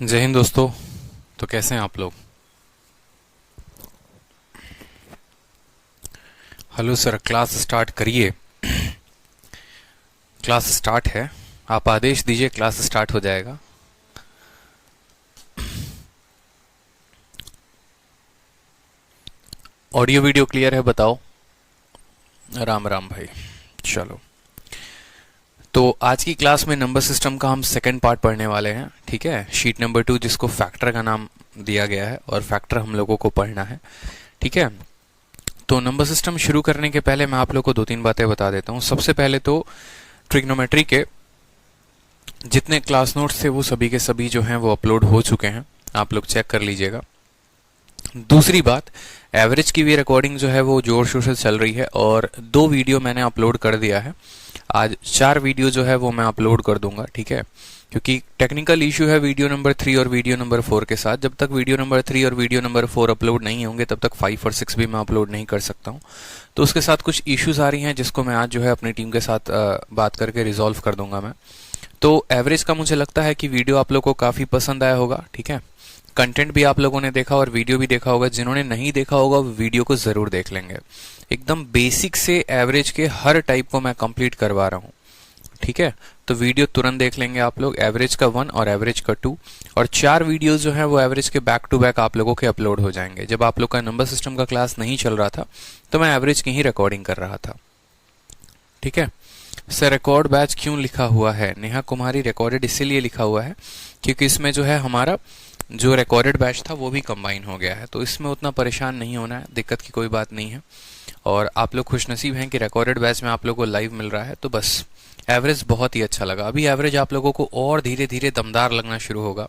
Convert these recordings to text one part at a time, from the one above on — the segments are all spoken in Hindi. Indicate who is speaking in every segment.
Speaker 1: जय हिंद दोस्तों। तो कैसे हैं आप लोग? हेलो सर, क्लास स्टार्ट करिए। क्लास स्टार्ट है, आप आदेश दीजिए, क्लास स्टार्ट हो जाएगा। ऑडियो वीडियो क्लियर है? बताओ। राम राम भाई। चलो, तो आज की क्लास में नंबर सिस्टम का हम सेकंड पार्ट पढ़ने वाले हैं। ठीक है, शीट नंबर 2 जिसको फैक्टर का नाम दिया गया है, और फैक्टर हम लोगों को पढ़ना है। ठीक है, तो नंबर सिस्टम शुरू करने के पहले मैं आप लोग को दो तीन बातें बता देता हूँ। सबसे पहले तो ट्रिग्नोमेट्री के जितने क्लास नोट्स थे वो सभी के सभी जो हैं वो अपलोड हो चुके हैं, आप लोग चेक कर लीजिएगा। दूसरी बात, एवरेज की भी रिकॉर्डिंग जो है वो जोर शोर से चल रही है, और 2 वीडियो मैंने अपलोड कर दिया है। आज 4 वीडियो जो है वो मैं अपलोड कर दूंगा। ठीक है, क्योंकि टेक्निकल इशू है वीडियो नंबर 3 और वीडियो नंबर 4 के साथ। जब तक वीडियो नंबर 3 और वीडियो नंबर 4 अपलोड नहीं होंगे तब तक 5 और 6 भी मैं अपलोड नहीं कर सकता हूँ। तो उसके साथ कुछ इश्यूज आ रही हैं जिसको मैं आज जो है अपनी टीम के साथ बात करके रिजॉल्व कर दूंगा मैं। तो एवरेज का मुझे लगता है कि वीडियो आप लोग को काफ़ी पसंद आया होगा। ठीक है, कंटेंट भी आप लोगों ने देखा और वीडियो भी देखा होगा। जिन्होंने नहीं देखा होगा वो वीडियो को ज़रूर देख लेंगे। एकदम बेसिक से एवरेज के हर टाइप को मैं कंप्लीट करवा रहा हूँ। ठीक है, तो वीडियो तुरंत देख लेंगे आप लोग, एवरेज का 1 और एवरेज का 2, और 4 वीडियोस जो है वो एवरेज के बैक टू बैक आप लोगों के अपलोड हो जाएंगे। जब आप लोग का नंबर सिस्टम का क्लास नहीं चल रहा था तो मैं एवरेज की ही रिकॉर्डिंग कर रहा था। ठीक है सर, रिकॉर्ड बैच क्यों लिखा हुआ है? नेहा कुमारी, रिकॉर्डेड इसीलिए लिखा हुआ है क्योंकि इसमें जो है हमारा जो रिकॉर्डेड बैच था वो भी कंबाइन हो गया है, तो इसमें उतना परेशान नहीं होना है, दिक्कत की कोई बात नहीं है। और आप लोग खुशनसीब हैं कि रिकॉर्डेड बैच में आप लोगों को लाइव मिल रहा है। तो बस एवरेज बहुत ही अच्छा लगा। अभी एवरेज आप लोगों को और धीरे धीरे दमदार लगना शुरू होगा,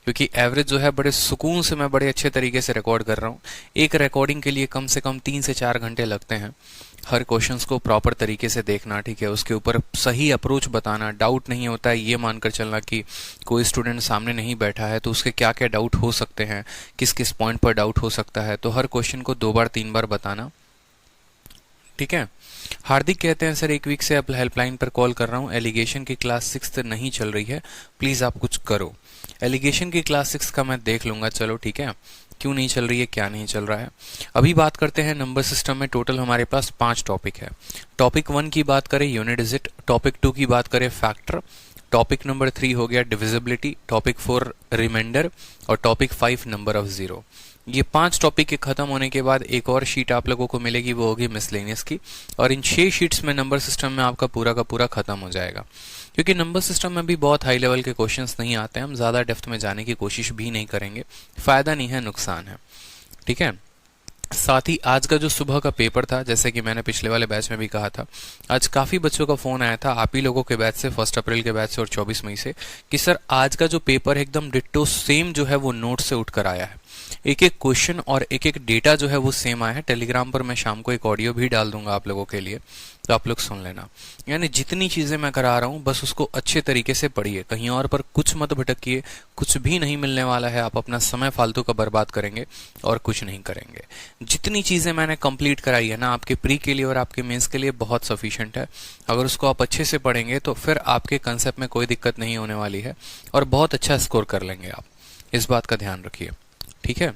Speaker 1: क्योंकि एवरेज जो है बड़े सुकून से मैं बड़े अच्छे तरीके से रिकॉर्ड कर रहा हूँ। एक रिकॉर्डिंग के लिए कम से कम 3 से 4 घंटे लगते हैं। हर क्वेश्चंस को प्रॉपर तरीके से देखना, ठीक है, उसके ऊपर सही अप्रोच बताना, डाउट नहीं होता है ये मानकर चलना कि कोई स्टूडेंट सामने नहीं बैठा है तो उसके क्या क्या डाउट हो सकते हैं, किस किस पॉइंट पर डाउट हो सकता है, तो हर क्वेश्चन को 2 बार 3 बार बताना। ठीक है, हार्दिक कहते हैं सर 1 वीक से अब हेल्पलाइन पर कॉल कर रहा हूँ, एलिगेशन की क्लास 6 नहीं चल रही है, प्लीज आप कुछ करो। एलिगेशन की क्लास 6 का मैं देख लूंगा। चलो ठीक है, क्यों नहीं चल रही है, क्या नहीं चल रहा है। अभी बात करते हैं नंबर सिस्टम में टोटल हमारे पास 5 टॉपिक है। टॉपिक 1 की बात करें यूनिट डिजिट, टॉपिक 2 की बात करें फैक्टर, टॉपिक नंबर 3 हो गया डिविजिबिलिटी, टॉपिक 4 रिमाइंडर, और टॉपिक 5 नंबर ऑफ जीरो। ये 5 टॉपिक के खत्म होने के बाद एक और शीट आप लोगों को मिलेगी, वो होगी मिसलेनियस की, और इन 6 शीट्स में नंबर सिस्टम में आपका पूरा का पूरा खत्म हो जाएगा। क्योंकि नंबर सिस्टम में भी बहुत हाई लेवल के क्वेश्चंस नहीं आते हैं, हम ज़्यादा डेप्थ में जाने की कोशिश भी नहीं करेंगे, फायदा नहीं है, नुकसान है। ठीक है, साथ ही आज का जो सुबह का पेपर था, जैसे कि मैंने पिछले वाले बैच में भी कहा था, आज काफ़ी बच्चों का फ़ोन आया था आप ही लोगों के बैच से, 1 अप्रैल के बैच से और 24 मई से, कि सर आज का जो पेपर है एकदम डिट्टो सेम जो है वो नोट से उठकर आया है। एक एक क्वेश्चन और एक एक डेटा जो है वो सेम आया है। टेलीग्राम पर मैं शाम को एक ऑडियो भी डाल दूंगा आप लोगों के लिए, तो आप लोग सुन लेना। यानी जितनी चीज़ें मैं करा रहा हूँ बस उसको अच्छे तरीके से पढ़िए, कहीं और पर कुछ मत भटकिए, कुछ भी नहीं मिलने वाला है, आप अपना समय फालतू का बर्बाद करेंगे और कुछ नहीं करेंगे। जितनी चीज़ें मैंने कंप्लीट कराई है ना आपके प्री के लिए और आपके मेंस के लिए बहुत सफिशिएंट है। अगर उसको आप अच्छे से पढ़ेंगे तो फिर आपके कंसेप्ट में कोई दिक्कत नहीं होने वाली है और बहुत अच्छा स्कोर कर लेंगे आप, इस बात का ध्यान रखिए। ठीक है,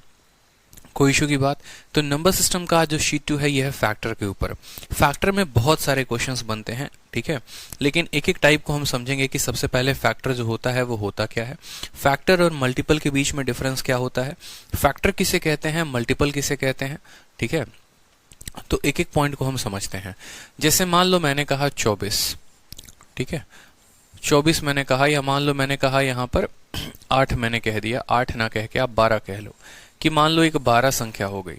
Speaker 1: कोई इशू की बात। तो नंबर सिस्टम का जो शीट 2 है ये है फैक्टर के ऊपर। फैक्टर में बहुत सारे क्वेश्चंस बनते हैं, ठीक है, लेकिन एक एक टाइप को हम समझेंगे कि सबसे पहले फैक्टर जो होता है वो होता क्या है, फैक्टर और मल्टीपल के बीच में डिफरेंस क्या होता है, फैक्टर किसे कहते हैं, मल्टीपल किसे कहते हैं। ठीक है, तो एक एक पॉइंट को हम समझते हैं। जैसे मान लो मैंने कहा 24, ठीक है, 24 मैंने कहा, या मान लो मैंने कहा यहाँ पर 8 मैंने कह दिया, 8 ना कह के आप 12 कह लो, कि मान लो एक 12 संख्या हो गई।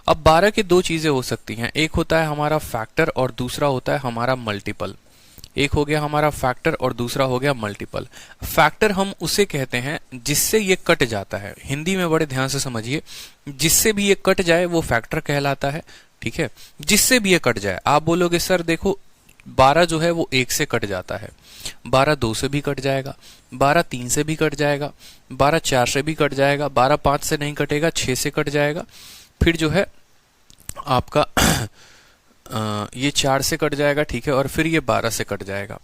Speaker 1: अब 12 की 2 चीजें हो सकती हैं, एक होता है हमारा फैक्टर और दूसरा होता है हमारा मल्टीपल। एक हो गया हमारा फैक्टर और दूसरा हो गया मल्टीपल। फैक्टर हम उसे कहते हैं जिससे ये कट जाता है, हिंदी में बड़े ध्यान से समझिए, जिससे भी ये कट जाए वो फैक्टर कहलाता है। ठीक है, जिससे भी ये कट जाए, आप बोलोगे सर देखो 12 जो है वो 1 से कट जाता है, 12 2 से भी कट जाएगा, 12 3 से भी कट जाएगा, 12 4 से भी कट जाएगा, 12 5 से नहीं कटेगा, 6 से कट जाएगा, फिर जो है आपका ये 4 से कट जाएगा, ठीक है, और फिर ये 12 से कट जाएगा।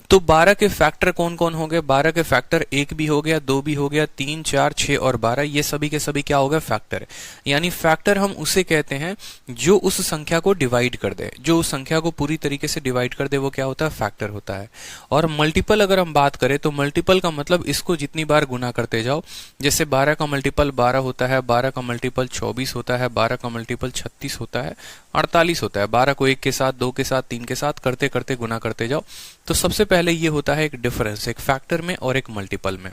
Speaker 1: तो 12 के फैक्टर कौन कौन हो गए? 12 के फैक्टर 1 भी हो गया, 2 भी हो गया, 3, 4, 6 और 12, ये सभी के सभी क्या हो गए? फैक्टर। यानी फैक्टर हम उसे कहते हैं जो उस संख्या को डिवाइड कर दे, जो उस संख्या को पूरी तरीके से डिवाइड कर दे, वो क्या होता है? फैक्टर होता है। और मल्टीपल अगर हम बात करें तो मल्टीपल का मतलब इसको जितनी बार गुना करते जाओ, जैसे 12 का मल्टीपल 12 होता है, 12 का मल्टीपल 24 होता है, 12 का मल्टीपल 36 होता है, 48 होता है। 12 को 1 के साथ, 2 के साथ, 3 के साथ करते करते गुना करते जाओ। तो सबसे पहले ये होता है एक डिफरेंस, एक फैक्टर में और एक मल्टीपल में।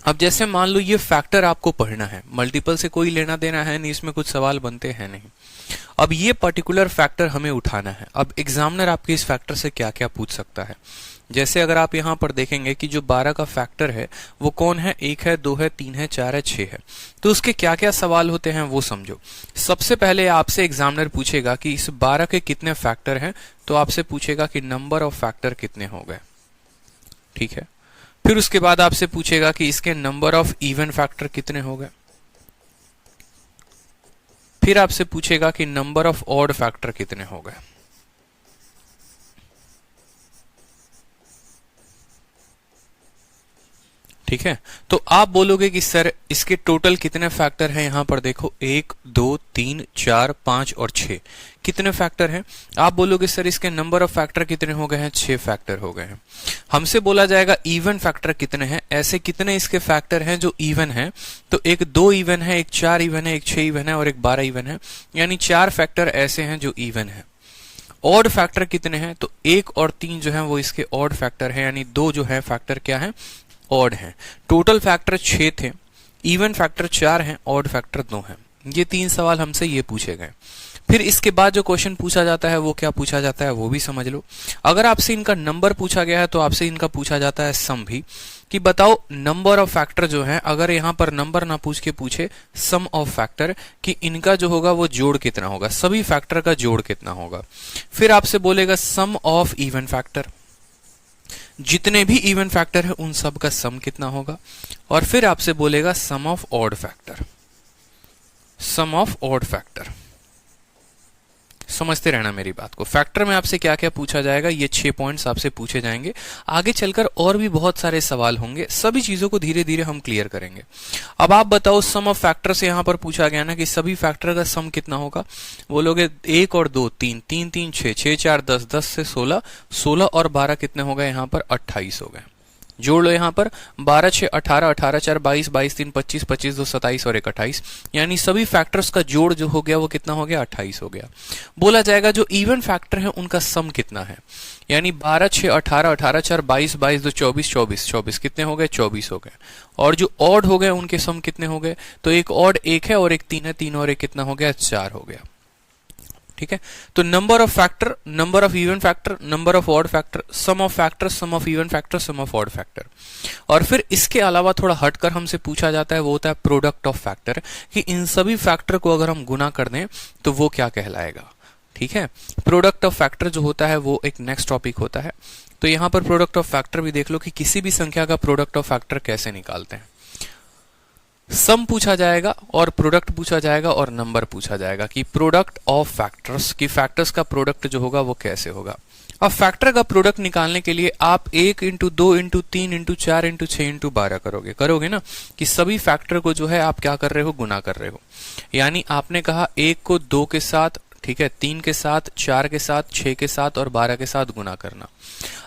Speaker 1: अब जैसे मान लो ये फैक्टर आपको पढ़ना है, मल्टीपल से कोई लेना देना है नहीं, इसमें कुछ सवाल बनते हैं नहीं। अब ये पर्टिकुलर फैक्टर हमें उठाना है। अब एग्जामिनर आपके इस फैक्टर से क्या क्या पूछ सकता है? जैसे अगर आप यहां पर देखेंगे कि जो 12 का फैक्टर है वो कौन है? 1 है, 2 है, 3 है, 4 है, 6 है। तो उसके क्या क्या सवाल होते हैं वो समझो। सबसे पहले आपसे एग्जामिनर पूछेगा कि इस 12 के कितने फैक्टर हैं, तो आपसे पूछेगा कि नंबर ऑफ फैक्टर कितने हो गए, ठीक है। फिर उसके बाद आपसे पूछेगा कि इसके नंबर ऑफ इवन फैक्टर कितने हो गए। फिर आपसे पूछेगा कि नंबर ऑफ ऑड फैक्टर कितने हो गए। ठीक है, तो आप बोलोगे कि सर इसके टोटल कितने फैक्टर हैं? यहां पर देखो 1, 2, 3, 4, 5 और 6 कितने फैक्टर हैं? आप बोलोगे सर इसके नंबर ऑफ फैक्टर कितने हो गए हैं? 6 फैक्टर हो गए हैं। हमसे बोला जाएगा इवन फैक्टर कितने हैं, ऐसे कितने इसके फैक्टर हैं जो इवन हैं? तो एक 2 इवन है, एक 4 इवन है, एक 6 इवन है और एक 12 इवन है, यानी 4 फैक्टर ऐसे हैं जो इवन है। ऑड फैक्टर कितने हैं? तो 1 और 3 जो है वो इसके ऑड फैक्टर है, यानी 2 जो है फैक्टर क्या है? ऑड हैं। टोटल फैक्टर 6 थे, इवन फैक्टर 4 हैं, ऑड फैक्टर 2 हैं। ये 3 सवाल हमसे ये पूछे गए। फिर इसके बाद जो क्वेश्चन पूछा जाता है वो क्या पूछा जाता है वो भी समझ लो। अगर आपसे इनका नंबर पूछा गया है तो आपसे इनका पूछा जाता है सम भी, कि बताओ नंबर ऑफ फैक्टर जो है, अगर यहां पर नंबर ना पूछ के पूछे सम ऑफ फैक्टर, कि इनका जो होगा वो जोड़ कितना होगा, सभी फैक्टर का जोड़ कितना होगा। फिर आपसे बोलेगा सम ऑफ इवन फैक्टर, जितने भी इवन फैक्टर है उन सब का सम कितना होगा। और फिर आपसे बोलेगा sum of odd factor, sum of odd factor. समझते रहना मेरी बात को। फैक्टर में आपसे क्या क्या पूछा जाएगा, ये 6 पॉइंट्स आपसे पूछे जाएंगे। आगे चलकर और भी बहुत सारे सवाल होंगे, सभी चीजों को धीरे धीरे हम क्लियर करेंगे। अब आप बताओ सम ऑफ फैक्टर से यहां पर पूछा गया ना कि सभी फैक्टर का सम कितना होगा। बोलोगे 1 और 2 3, 3 3 6, 6 4 10, 10 से 16, 16 और 12 कितने हो गए? यहां पर 28 हो गए। जोड़ लो यहां पर 12 6 18, 18 4 22, 22 3 25, 25 2 27 और 1 28, यानी सभी फैक्टर्स का जोड़ जो हो गया वो कितना हो गया? 28 हो गया। बोला जाएगा जो इवन फैक्टर है उनका सम कितना है, यानी 12 6 18, 18 4 22, 22 2 24, 24, 24 कितने हो गए? 24 हो गए। और जो ऑड हो गए उनके सम कितने हो गए? तो एक ऑड 1 है और एक 3 है, 3 और 1 कितना हो गया? 4 हो गया। ठीक है, तो number of factor, number of even factor, number of odd factor, sum of factor, sum of even factor, sum of odd factor. और फिर इसके अलावा थोड़ा हटकर हमसे पूछा जाता है वो होता है प्रोडक्ट ऑफ फैक्टर, कि इन सभी फैक्टर को अगर हम गुना कर दें तो वो क्या कहलाएगा। ठीक है, प्रोडक्ट ऑफ फैक्टर जो होता है वो एक नेक्स्ट टॉपिक होता है। तो यहां पर प्रोडक्ट ऑफ फैक्टर भी देख लो कि किसी भी संख्या का प्रोडक्ट ऑफ फैक्टर कैसे निकालते हैं। सम पूछा जाएगा और प्रोडक्ट पूछा जाएगा और नंबर पूछा जाएगा, कि प्रोडक्ट ऑफ फैक्टर्स, की फैक्टर्स का प्रोडक्ट जो होगा वो कैसे होगा। अब फैक्टर का प्रोडक्ट निकालने के लिए आप 1 into 2 into 3 into 4 into 6 into 12 करोगे ना, कि सभी फैक्टर को जो है आप क्या कर रहे हो? गुना कर रहे हो। यानी आपने कहा 1 को 2 के साथ, ठीक है, 3 के साथ, 4 के साथ, 6 के साथ और 12 के साथ गुना करना।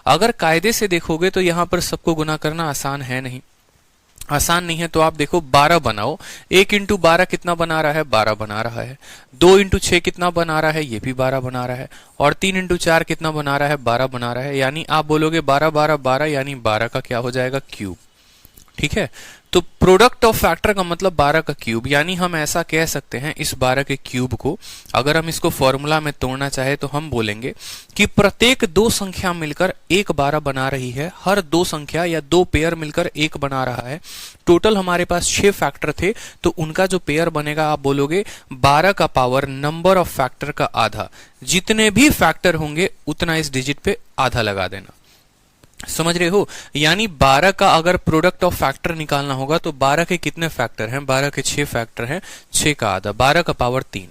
Speaker 1: अगर कायदे से देखोगे तो यहां पर सबको गुना करना आसान है नहीं, आसान नहीं है। तो आप देखो 12 बनाओ, 1 इंटू 12 कितना बना रहा है? 12 बना रहा है। 2 इंटू 6 कितना बना रहा है? ये भी 12 बना रहा है। और 3 इंटू 4 कितना बना रहा है? 12 बना रहा है। यानी आप बोलोगे 12 12 12, यानी 12 का क्या हो जाएगा? क्यूब। ठीक है, तो प्रोडक्ट ऑफ फैक्टर का मतलब 12 का क्यूब, यानी हम ऐसा कह सकते हैं इस 12 के क्यूब को अगर हम इसको फॉर्मूला में तोड़ना चाहे तो हम बोलेंगे कि प्रत्येक 2 संख्या मिलकर एक 12 बना रही है, हर 2 संख्या या 2 पेयर मिलकर एक बना रहा है। टोटल हमारे पास 6 फैक्टर थे, तो उनका जो पेयर बनेगा आप बोलोगे 12 का पावर नंबर ऑफ फैक्टर का आधा। जितने भी फैक्टर होंगे उतना इस डिजिट पे आधा लगा देना। समझ रहे हो, यानी 12 का अगर प्रोडक्ट ऑफ फैक्टर निकालना होगा तो 12 के कितने फैक्टर हैं? 12 के 6 फैक्टर हैं, 6 का आधा, 12 का पावर 3।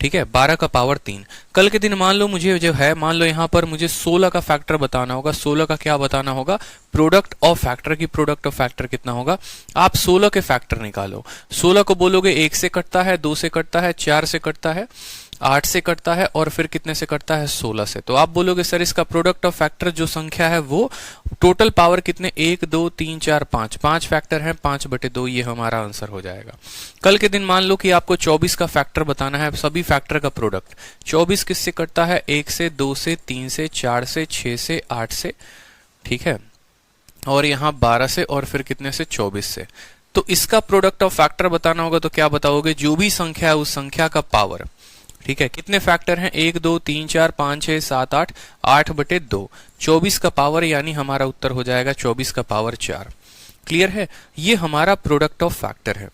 Speaker 1: ठीक है, 12 का पावर 3। कल के दिन मान लो मुझे जो है, मान लो यहाँ पर मुझे 16 का फैक्टर बताना होगा। 16 का क्या बताना होगा? प्रोडक्ट ऑफ फैक्टर की प्रोडक्ट ऑफ फैक्टर कितना होगा? आप 16 के फैक्टर निकालो। 16 को बोलोगे 1 से कटता है, 2 से कटता है, 4 से कटता है, 8 से कटता है और फिर कितने से कटता है? 16 से। तो आप बोलोगे सर इसका प्रोडक्ट ऑफ फैक्टर जो संख्या है वो टोटल पावर कितने? 1 2 3 4 5, 5 फैक्टर है, 5/2 ये हमारा आंसर हो जाएगा। कल के दिन मान लो कि आपको 24 का फैक्टर बताना है, सभी फैक्टर का प्रोडक्ट। 24 किससे कटता है? 1 से, 2 से, 3 से, 4 से, 6 से, 8 से, ठीक है, और यहाँ 12 से और फिर कितने से? 24 से। तो इसका प्रोडक्ट ऑफ फैक्टर बताना होगा तो क्या बताओगे? जो भी संख्या है उस संख्या का पावर। ठीक है, कितने फैक्टर हैं? 1 2 3 4 5 6 7 8, 8/2। 24 का पावर यानी हमारा उत्तर हो जाएगा 24 का पावर 4। क्लियर है? ये हमारा प्रोडक्ट ऑफ फैक्टर है।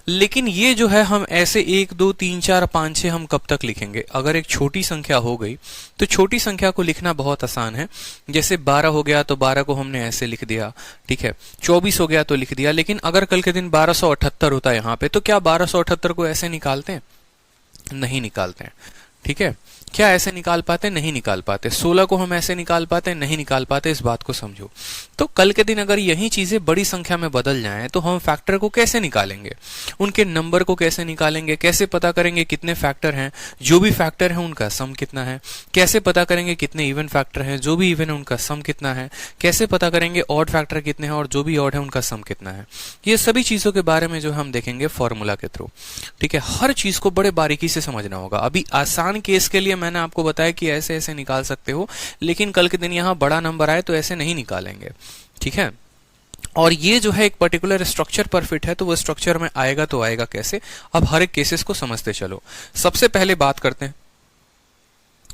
Speaker 1: लेकिन ये जो है हम ऐसे 1 2 3 4 5 6 हम कब तक लिखेंगे? अगर एक छोटी संख्या हो गई तो छोटी संख्या को लिखना बहुत आसान है। जैसे 12 हो गया तो 12 को हमने ऐसे लिख दिया, ठीक है। 24 हो गया तो लिख दिया। लेकिन अगर कल के दिन 1278 होता है यहाँ पे, तो क्या 1278 को ऐसे निकालते हैं? नहीं निकालते हैं। ठीक है, क्या ऐसे निकाल पाते? नहीं निकाल पाते। 16 को हम ऐसे निकाल पाते? नहीं निकाल पाते। इस बात को समझो। तो कल के दिन अगर यही चीजें बड़ी संख्या में बदल जाएं तो हम फैक्टर को कैसे निकालेंगे? उनके नंबर को कैसे निकालेंगे? कैसे पता करेंगे कितने फैक्टर हैं? जो भी फैक्टर है उनका सम कितना है? कैसे पता करेंगे कितने इवन फैक्टर हैं? जो भी इवन है उनका सम कितना है? कैसे पता करेंगे ऑड फैक्टर कितने हैं और जो भी ऑड है उनका सम कितना है? ये सभी चीजों के बारे में जो हम देखेंगे फॉर्मूला के थ्रू। ठीक है, हर चीज को बड़े बारीकी से समझना होगा। अभी आसान केस के लिए मैंने आपको बताया कि ऐसे ऐसे निकाल सकते हो, लेकिन कल के दिन यहां बड़ा नंबर आए तो ऐसे नहीं निकालेंगे। ठीक है, और ये जो है एक पर्टिकुलर स्ट्रक्चर पर फिट है, तो वो स्ट्रक्चर में आएगा तो आएगा कैसे? अब हर एक केसेस को समझते चलो। सबसे पहले बात करते हैं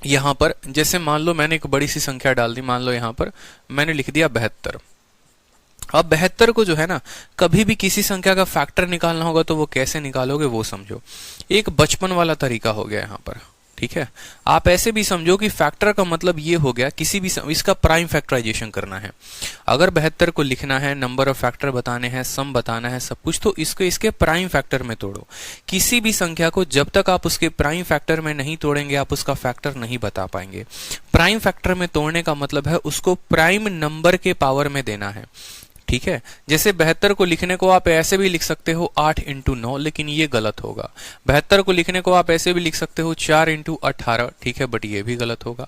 Speaker 1: यहां पर, जैसे मान लो मैंने एक बड़ी सी संख्या डाल दी। मान लो यहां पर मैंने लिख दिया 72। अब 72 को जो है ना, कभी भी किसी संख्या का फैक्टर निकालना होगा तो वो कैसे निकालोगे वो समझो। एक बचपन वाला तरीका हो गया यहां पर। ठीक है, आप ऐसे भी समझो कि फैक्टर का मतलब ये हो गया किसी भी इसका प्राइम फैक्टराइजेशन करना है। अगर 72 को लिखना है, नंबर ऑफ फैक्टर बताने हैं, सम बताना है, सब कुछ, तो इसको इसके प्राइम फैक्टर में तोड़ो। किसी भी संख्या को जब तक आप उसके प्राइम फैक्टर में नहीं तोड़ेंगे आप उसका फैक्टर नहीं बता पाएंगे। प्राइम फैक्टर में तोड़ने का मतलब है उसको प्राइम नंबर के पावर में देना है। ठीक है, जैसे 72 को लिखने को आप ऐसे भी लिख सकते हो 8 × 9, लेकिन ये गलत होगा। 72 को लिखने को आप ऐसे भी लिख सकते हो 4 × 18, ठीक है, बट ये भी गलत होगा।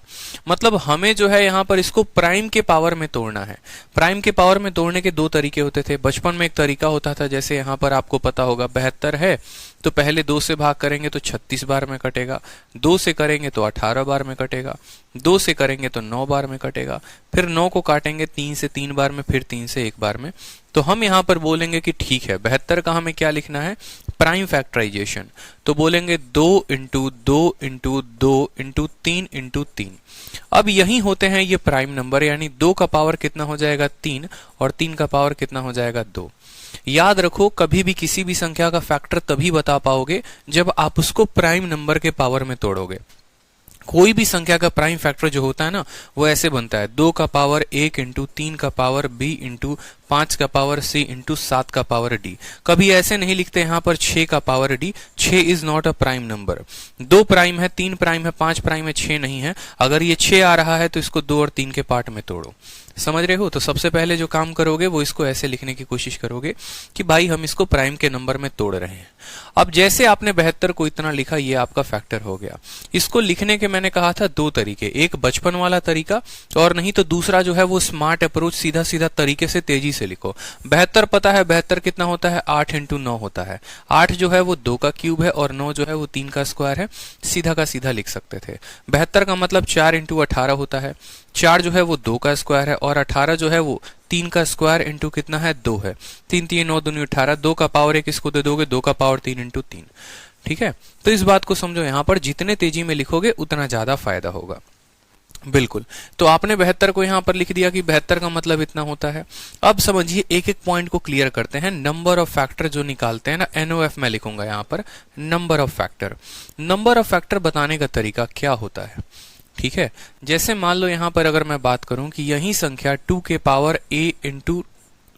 Speaker 1: मतलब हमें जो है यहाँ पर इसको प्राइम के पावर में तोड़ना है। प्राइम के पावर में तोड़ने के दो तरीके होते थे। बचपन में एक तरीका होता था, जैसे यहाँ पर आपको पता होगा 72 है तो पहले 2 से भाग करेंगे तो 36 बार में कटेगा, 2 से करेंगे तो 18 बार में कटेगा, 2 से करेंगे तो 9 बार में कटेगा, फिर 9 को काटेंगे 3 से 3 बार में, फिर 3 से 1 बार में। तो हम यहां पर बोलेंगे कि ठीक है 72 का हमें क्या लिखना है? Prime factorisation. तो बोलेंगे 2 × 2 × 2 × 3 × 3। अब यही होते हैं ये प्राइम नंबर, यानी 2 का पावर कितना हो जाएगा? 3, और 3 का पावर कितना हो जाएगा? 2। याद रखो, कभी भी किसी भी संख्या का फैक्टर तभी बता पाओगे जब आप उसको प्राइम नंबर के पावर में तोड़ोगे। कोई भी संख्या का प्राइम फैक्टर जो होता है ना, वो ऐसे बनता है 2 का पावर 1 × 3 का पावर b × 5 का पावर c × 7 का पावर d। कभी ऐसे नहीं लिखते यहाँ पर 6 का power d। 6 is not a prime number. 2 prime है, 3 प्राइम है, 5 प्राइम है, 6 नहीं है। अगर ये 6 आ रहा है तो इसको 2 और 3 के पार्ट में तोड़ो। समझ रहे हो? तो सबसे पहले जो काम करोगे वो इसको ऐसे लिखने की कोशिश करोगे कि भाई हम इसको प्राइम के नंबर में तोड़ रहे हैं। अब जैसे आपने 72 को इतना लिखा, ये आपका फैक्टर हो गया। इसको लिखने के मैंने कहा था 2 तरीके, एक बचपन वाला तरीका और नहीं तो दूसरा जो है वो स्मार्ट अप्रोच, सीधा सीधा तरीके से तेजी से लिखो। 72 पता है 72 कितना होता है? 8 × 9 होता है। 8 जो है वो 2 का क्यूब है और 9 जो है वो 3 का स्क्वायर है। सीधा का सीधा लिख सकते थे। 72 का मतलब 4 × 18 होता है। 4 जो है वो 2 का स्क्वायर है और 18 जो है वो 3 का स्क्वायर इंटू कितना है? 2 है। 3 3 9 2 18, 2 का पावर 1 इसको दे दोगे, 2 का पावर 3 × 3। ठीक है, तो इस बात को समझो, यहाँ पर जितने तेजी में लिखोगे उतना ज्यादा फायदा होगा। बिल्कुल, तो आपने 72 को यहाँ पर लिख दिया कि 72 का मतलब इतना होता है। अब समझिए एक एक पॉइंट को क्लियर करते हैं। नंबर ऑफ फैक्टर जो निकालते हैं ना, NOF मैं लिखूंगा यहाँ पर, number of factor. Number of factor बताने का तरीका क्या होता है? ठीक है, जैसे मान लो यहाँ पर अगर मैं बात करूं कि यही संख्या 2 के पावर a ×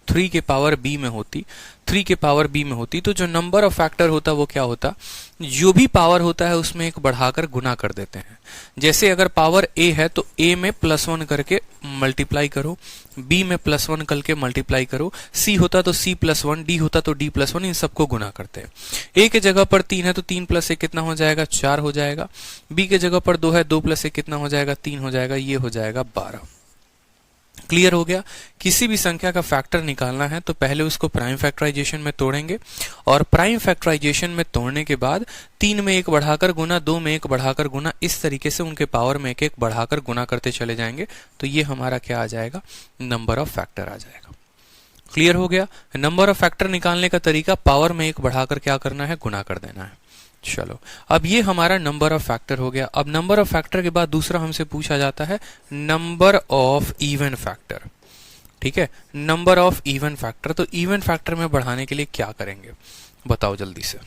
Speaker 1: 3 के पावर b में होती, 3 के पावर b में होती, तो जो नंबर ऑफ फैक्टर होता वो क्या होता, जो भी पावर होता है उसमें एक बढ़ाकर गुना कर देते हैं। जैसे अगर पावर a है तो a में +1 करके मल्टीप्लाई करो, b में +1 करके मल्टीप्लाई करो, c होता तो c+1, d होता तो d+1, इन सबको गुना करते हैं। a के जगह पर 3 है तो 3 + 1 कितना हो जाएगा, 4 हो जाएगा। b के जगह पर 2 है, 2 + 1 कितना हो जाएगा, 3 हो जाएगा, ये हो जाएगा 12। क्लियर हो गया। किसी भी संख्या का फैक्टर निकालना है तो पहले उसको प्राइम फैक्टराइजेशन में तोड़ेंगे, और प्राइम फैक्टराइजेशन में तोड़ने के बाद 3 में 1 बढ़ाकर गुना, 2 में 1 बढ़ाकर गुना, इस तरीके से उनके पावर में 1 बढ़ाकर गुना करते चले जाएंगे। तो ये हमारा क्या आ जाएगा, नंबर ऑफ फैक्टर आ जाएगा। क्लियर हो गया। नंबर ऑफ फैक्टर निकालने का तरीका, पावर में 1 बढ़ाकर क्या करना है, गुना कर देना है। चलो, अब ये हमारा नंबर ऑफ फैक्टर हो गया। अब नंबर ऑफ फैक्टर के बाद दूसरा हमसे पूछा जाता है नंबर ऑफ इवन फैक्टर। ठीक है, नंबर ऑफ इवन फैक्टर। तो इवन फैक्टर में बढ़ाने के लिए क्या करेंगे, बताओ जल्दी से।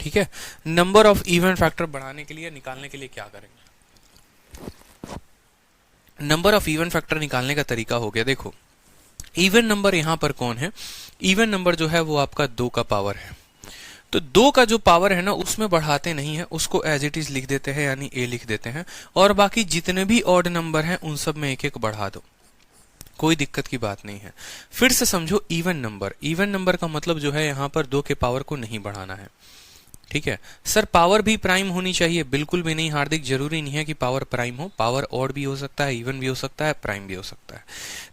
Speaker 1: ठीक है, नंबर ऑफ इवन फैक्टर बढ़ाने के लिए, निकालने के लिए क्या करेंगे। नंबर ऑफ इवन फैक्टर निकालने का तरीका हो गया, देखो इवन नंबर यहां पर कौन है, इवन नंबर जो है वो आपका 2 का पावर है। तो 2 का जो पावर है ना उसमें बढ़ाते नहीं है, उसको एज इट इज लिख देते हैं, यानी a लिख देते हैं, और बाकी जितने भी ऑड नंबर हैं उन सब में 1 बढ़ा दो, कोई दिक्कत की बात नहीं है। फिर से समझो, इवन नंबर, इवन नंबर का मतलब जो है यहां पर 2 के पावर को नहीं बढ़ाना है। ठीक है सर, पावर भी प्राइम होनी चाहिए, बिल्कुल भी नहीं हार्दिक, जरूरी नहीं है कि पावर प्राइम हो, पावर ऑड भी हो सकता है, इवन भी हो सकता है, प्राइम भी हो सकता है।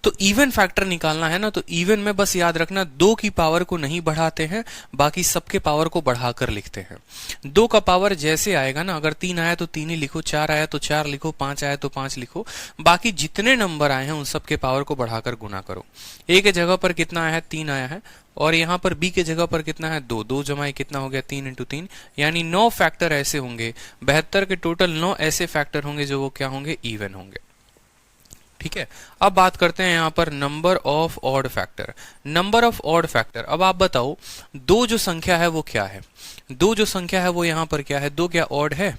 Speaker 1: तो इवन फैक्टर निकालना है ना, तो इवन में बस याद रखना 2 की पावर को नहीं बढ़ाते हैं, बाकी सबके पावर को बढ़ाकर लिखते हैं। 2 का पावर जैसे आएगा ना, अगर 3 आया तो 3 ही लिखो, 4 आया तो 4 लिखो, 5 आया तो 5 लिखो, बाकी जितने नंबर आए हैं उन सबके पावर को बढ़ाकर गुना करो। a के जगह पर कितना आया है, 3 आया है, और यहां पर b के जगह पर कितना है, 2, 2 जमा कितना हो गया, 3 × 3, यानी 9 फैक्टर ऐसे होंगे, 72 के टोटल 9 ऐसे फैक्टर होंगे जो वो क्या होंगे, इवन होंगे। ठीक है, अब बात करते हैं यहां पर number of odd factor. Number of odd factor, अब आप बताओ 2 जो संख्या है वो क्या है, 2 जो संख्या है वो यहां पर क्या है, 2 क्या ऑड है,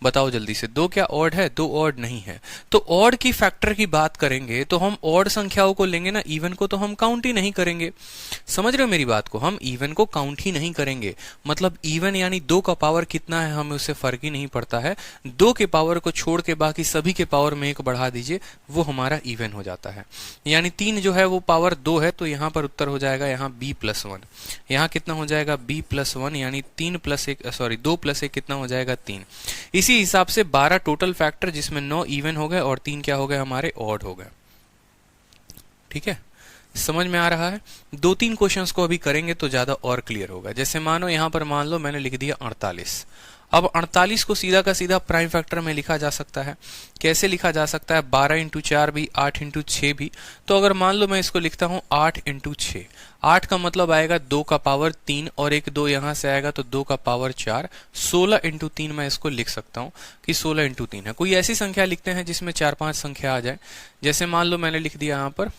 Speaker 1: बताओ जल्दी से, 2 क्या ऑड है, 2 ऑड नहीं है। तो ऑड की फैक्टर की बात करेंगे तो हम ऑड संख्याओं को लेंगे ना, इवन को तो हम काउंट ही नहीं करेंगे। समझ रहे हो मेरी बात को, हम इवन को काउंट ही नहीं करेंगे। मतलब इवन यानी 2 का पावर कितना है हमें उससे फर्क ही नहीं पड़ता है, 2 के पावर को छोड़ के बाकी सभी के पावर में 1 बढ़ा दीजिए, वो हमारा इवन हो जाता है। यानी 3 जो है वो पावर 2 है, तो यहां पर उत्तर हो जाएगा यहाँ b+1, यहाँ कितना हो जाएगा b+1, यानी 2 + 1 कितना हो जाएगा, 3। इसी हिसाब से 12 टोटल फैक्टर, जिसमें 9 इवन हो गए और 3 क्या हो गए, हमारे ऑड हो गए। ठीक है, समझ में आ रहा है। 2-3 क्वेश्चंस को अभी करेंगे तो ज्यादा और क्लियर होगा। जैसे मानो यहां पर मान लो मैंने लिख दिया 48, अब 48 को सीधा का सीधा प्राइम फैक्टर में लिखा जा सकता है। कैसे लिखा जा सकता है, 12 × 4 भी, 8 × 6 भी। तो अगर मान लो मैं इसको लिखता हूं 8 × 6, 8 का मतलब आएगा 2 का पावर 3, और एक 2 यहां से आएगा तो 2 का पावर 4, 16 × 3 मैं इसको लिख सकता हूं कि 16 × 3 है। कोई ऐसी संख्या लिखते हैं जिसमें 4-5 संख्या आ जाए। जैसे मान लो मैंने लिख दिया यहां पर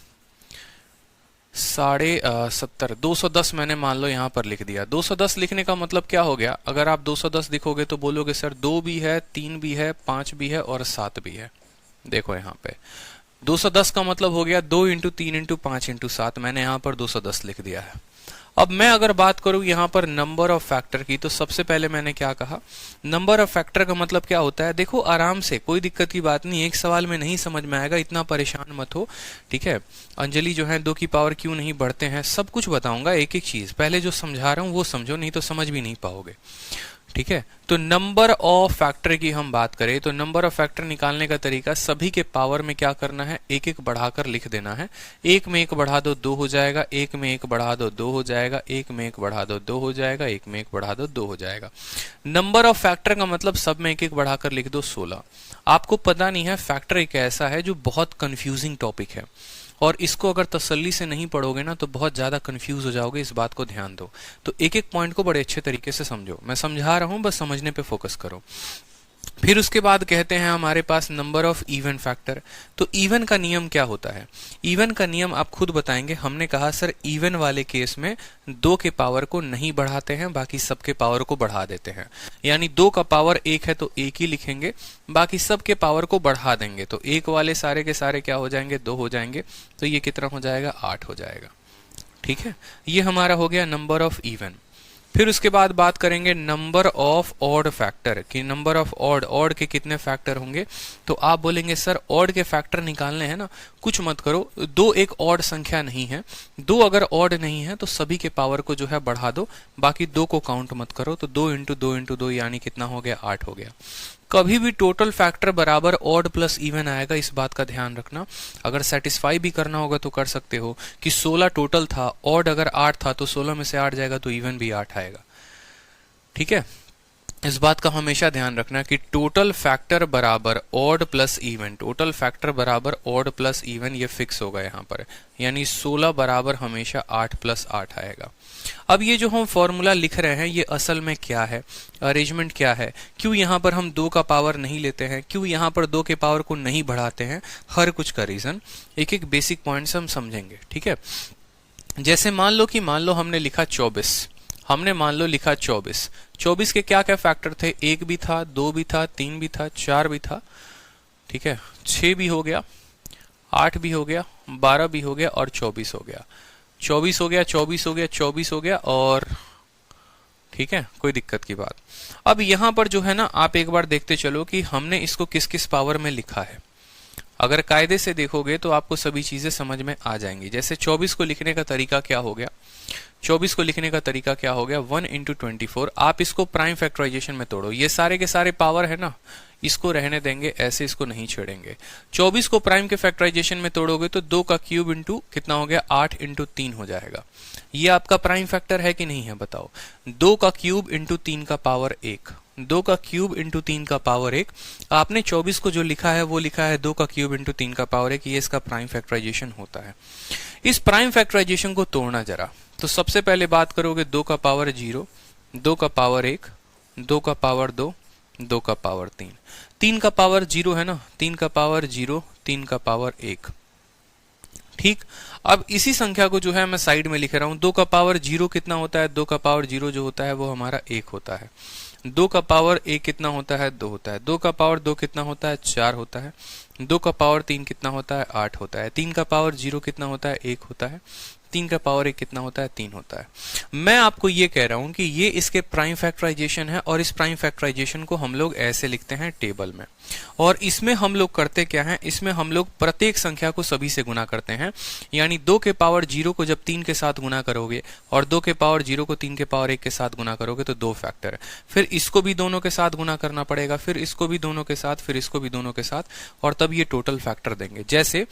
Speaker 1: 70, 210 मैंने मान लो यहां पर लिख दिया। 210 लिखने का मतलब क्या हो गया, अगर आप 210 लिखोगे तो बोलोगे सर 2 भी है, 3 भी है, 5 भी है और 7 भी है। देखो यहाँ पे 210 का मतलब हो गया 2 × 3 × 5 × 7, मैंने यहां पर 210 लिख दिया है। अब मैं अगर बात करूं यहां पर नंबर ऑफ फैक्टर की, तो सबसे पहले मैंने क्या कहा, नंबर ऑफ फैक्टर का मतलब क्या होता है। देखो आराम से, कोई दिक्कत की बात नहीं, एक सवाल में नहीं समझ में आएगा, इतना परेशान मत हो। ठीक है, अंजलि जो है 2 की पावर क्यों नहीं बढ़ते हैं, सब कुछ बताऊंगा, एक एक चीज। पहले जो समझा रहा हूं वो समझो, नहीं तो समझ भी नहीं पाओगे। ठीक है, तो नंबर ऑफ फैक्टर की हम बात करें तो नंबर ऑफ फैक्टर निकालने का तरीका, सभी के पावर में क्या करना है, 1-1 बढ़ाकर लिख देना है। 1 में 1 बढ़ा दो 2 हो जाएगा, 1 में 1 बढ़ा दो 2 हो जाएगा, 1 में 1 बढ़ा दो 2 हो जाएगा, 1 में 1 बढ़ा दो 2 हो जाएगा। नंबर ऑफ फैक्टर का मतलब सब में 1-1 बढ़ाकर लिख दो 16। आपको पता नहीं है, फैक्टर एक ऐसा है जो बहुत कंफ्यूजिंग टॉपिक है, और इसको अगर तसल्ली से नहीं पढ़ोगे ना तो बहुत ज्यादा कंफ्यूज हो जाओगे, इस बात को ध्यान दो। तो एक एक पॉइंट को बड़े अच्छे तरीके से समझो, मैं समझा रहा हूं, बस समझने पे फोकस करो। फिर उसके बाद कहते हैं हमारे पास नंबर ऑफ इवन फैक्टर। तो इवन का नियम क्या होता है? इवन का नियम आप खुद बताएंगे। हमने कहा सर इवन वाले केस में 2 के पावर को नहीं बढ़ाते हैं, बाकी सबके पावर को बढ़ा देते हैं। यानी 2 का पावर 1 है तो 1 ही लिखेंगे, बाकी सबके पावर को बढ़ा देंगे। तो 1 वाले सारे के सारे क्या हो जाएंगे? 2 हो जाएंगे। तो ये कितना हो जाएगा? 8 हो जाएगा। ठीक है, ये हमारा हो गया नंबर ऑफ इवन। फिर उसके बाद बात करेंगे नंबर ऑफ ऑड फैक्टर कि नंबर ऑफ ऑड के कितने फैक्टर होंगे। तो आप बोलेंगे सर ऑड के फैक्टर निकालने हैं ना, कुछ मत करो, 2 एक ऑड संख्या नहीं है, 2 अगर ऑड नहीं है तो सभी के पावर को जो है बढ़ा दो, बाकी 2 को काउंट मत करो। तो 2 इंटू 2 इंटू 2 यानी कितना हो गया? 8 हो गया। कभी भी टोटल फैक्टर बराबर ऑड प्लस इवन आएगा, इस बात का ध्यान रखना। अगर सेटिस्फाई भी करना होगा तो कर सकते हो कि 16 टोटल था, ऑड अगर 8 था तो 16 में से 8 जाएगा तो इवन भी 8 आएगा। ठीक है, इस बात का हमेशा ध्यान रखना कि टोटल फैक्टर बराबर odd plus even, total factor बराबर ऑड प्लस इवन, ये फिक्स होगा यहाँ पर। यानी 16 बराबर हमेशा 8 प्लस 8 आएगा। अब ये जो हम फॉर्मूला लिख रहे हैं ये असल में क्या है, अरेंजमेंट क्या है, क्यों यहाँ पर हम 2 का पावर नहीं लेते हैं, क्यों यहाँ पर 2 के पावर को नहीं बढ़ाते हैं, हर कुछ का रीजन एक एक बेसिक पॉइंट्स हम समझेंगे। ठीक है, जैसे मान लो हमने लिखा 24, हमने मान लो लिखा 24 के क्या क्या फैक्टर थे? 1 भी था, 2 भी था, 3 भी था, 4 भी था। ठीक है, 6 भी हो गया, 8 भी हो गया, 12 भी हो गया और 24 हो गया। 24 हो गया, 24 हो गया, 24 हो गया और ठीक है, कोई दिक्कत की बात। अब यहां पर जो है ना, आप एक बार देखते चलो कि हमने इसको किस किस पावर में लिखा है। अगर कायदे से देखोगे तो आपको सभी चीजें समझ में आ जाएंगी। जैसे 24 को लिखने का तरीका क्या हो गया? 24 को लिखने का तरीका क्या हो गया? 1 इंटू 24। आप इसको प्राइम फैक्टराइजेशन में तोड़ो, ये सारे के सारे पावर है ना, इसको रहने देंगे ऐसे, इसको नहीं छेड़ेंगे। 24 को प्राइम के फैक्टराइजेशन में तोड़ोगे तो 2 का क्यूब इंटू कितना हो गया? 8 इंटू 3 हो जाएगा। ये आपका प्राइम फैक्टर है कि नहीं है बताओ? 2 का क्यूब इंटू 3 का पावर 1, 2 का क्यूब इंटू 3 का पावर 1। आपने 24 को जो लिखा है वो लिखा है 2 का क्यूब इंटू 3 का पावर 1, ये इसका प्राइम फैक्टराइजेशन होता है। इस प्राइम फैक्टराइजेशन को तोड़ना जरा, तो सबसे पहले बात करोगे 2 का पावर 0, 2 का पावर 1, 2 का पावर 2, 2 का पावर 3, 3 का पावर 0 है ना, 3 का पावर 0, 3 का पावर 1। ठीक, अब इसी संख्या को जो है मैं साइड में लिख रहा हूं। 2 का पावर 0 कितना होता है? 2 का पावर 0 जो होता है वो हमारा 1 होता है। 2 का पावर 1 कितना होता है? 2 होता है। 2 का पावर 2 कितना होता है? 4 होता है। 2 का पावर 3 कितना होता है? 8 होता है। 3 का पावर 0 कितना होता है? 1 होता है। 3 का पावर 1 कितना होता है? 3 होता है। मैं आपको ये कह रहा हूं कि ये इसके प्राइम फैक्टराइजेशन है, और इस प्राइम फैक्टराइजेशन को हम लोग ऐसे लिखते हैं टेबल में। और इसमें हम लोग करते क्या है? इसमें हम लोग प्रत्येक संख्या को सभी से गुना करते हैं। यानी 2 के पावर 0 को जब 3 के साथ गुना करोगे और 2 के पावर 0 को 3 के पावर 1 के साथ गुना करोगे तो 2 फैक्टर है। फिर इसको भी दोनों के साथ गुना करना पड़ेगा, फिर इसको भी दोनों के साथ, फिर इसको भी दोनों के साथ, और तब ये टोटल फैक्टर देंगे। जैसे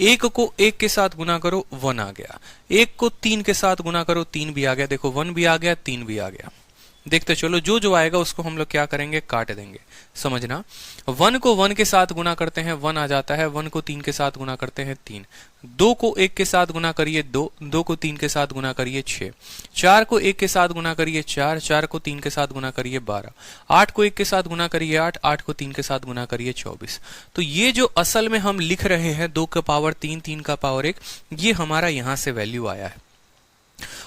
Speaker 1: 1 को 1 के साथ गुना करो 1 आ गया, 1 को 3 के साथ गुना करो 3 भी आ गया। देखो 1 भी आ गया, 3 भी आ गया। देखते चलो, जो जो आएगा उसको हम लोग क्या करेंगे? काट देंगे। समझना, 1 को 1 के साथ गुना करते हैं 1 आ जाता है, 1 को 3 के साथ गुना करते हैं 3, 2 को 1 के साथ गुना करिए 2, 2 को 3 के साथ गुना करिए 6, 4 को 1 के साथ गुना करिए 4, 4 को 3 के साथ गुना करिए 12, 8 को 1 के साथ गुना करिए 8, 8 को 3 के साथ गुना करिए 24। तो ये जो असल में हम लिख रहे हैं 2 का पावर 3, 3 का पावर 1, ये हमारा यहां से वैल्यू आया है।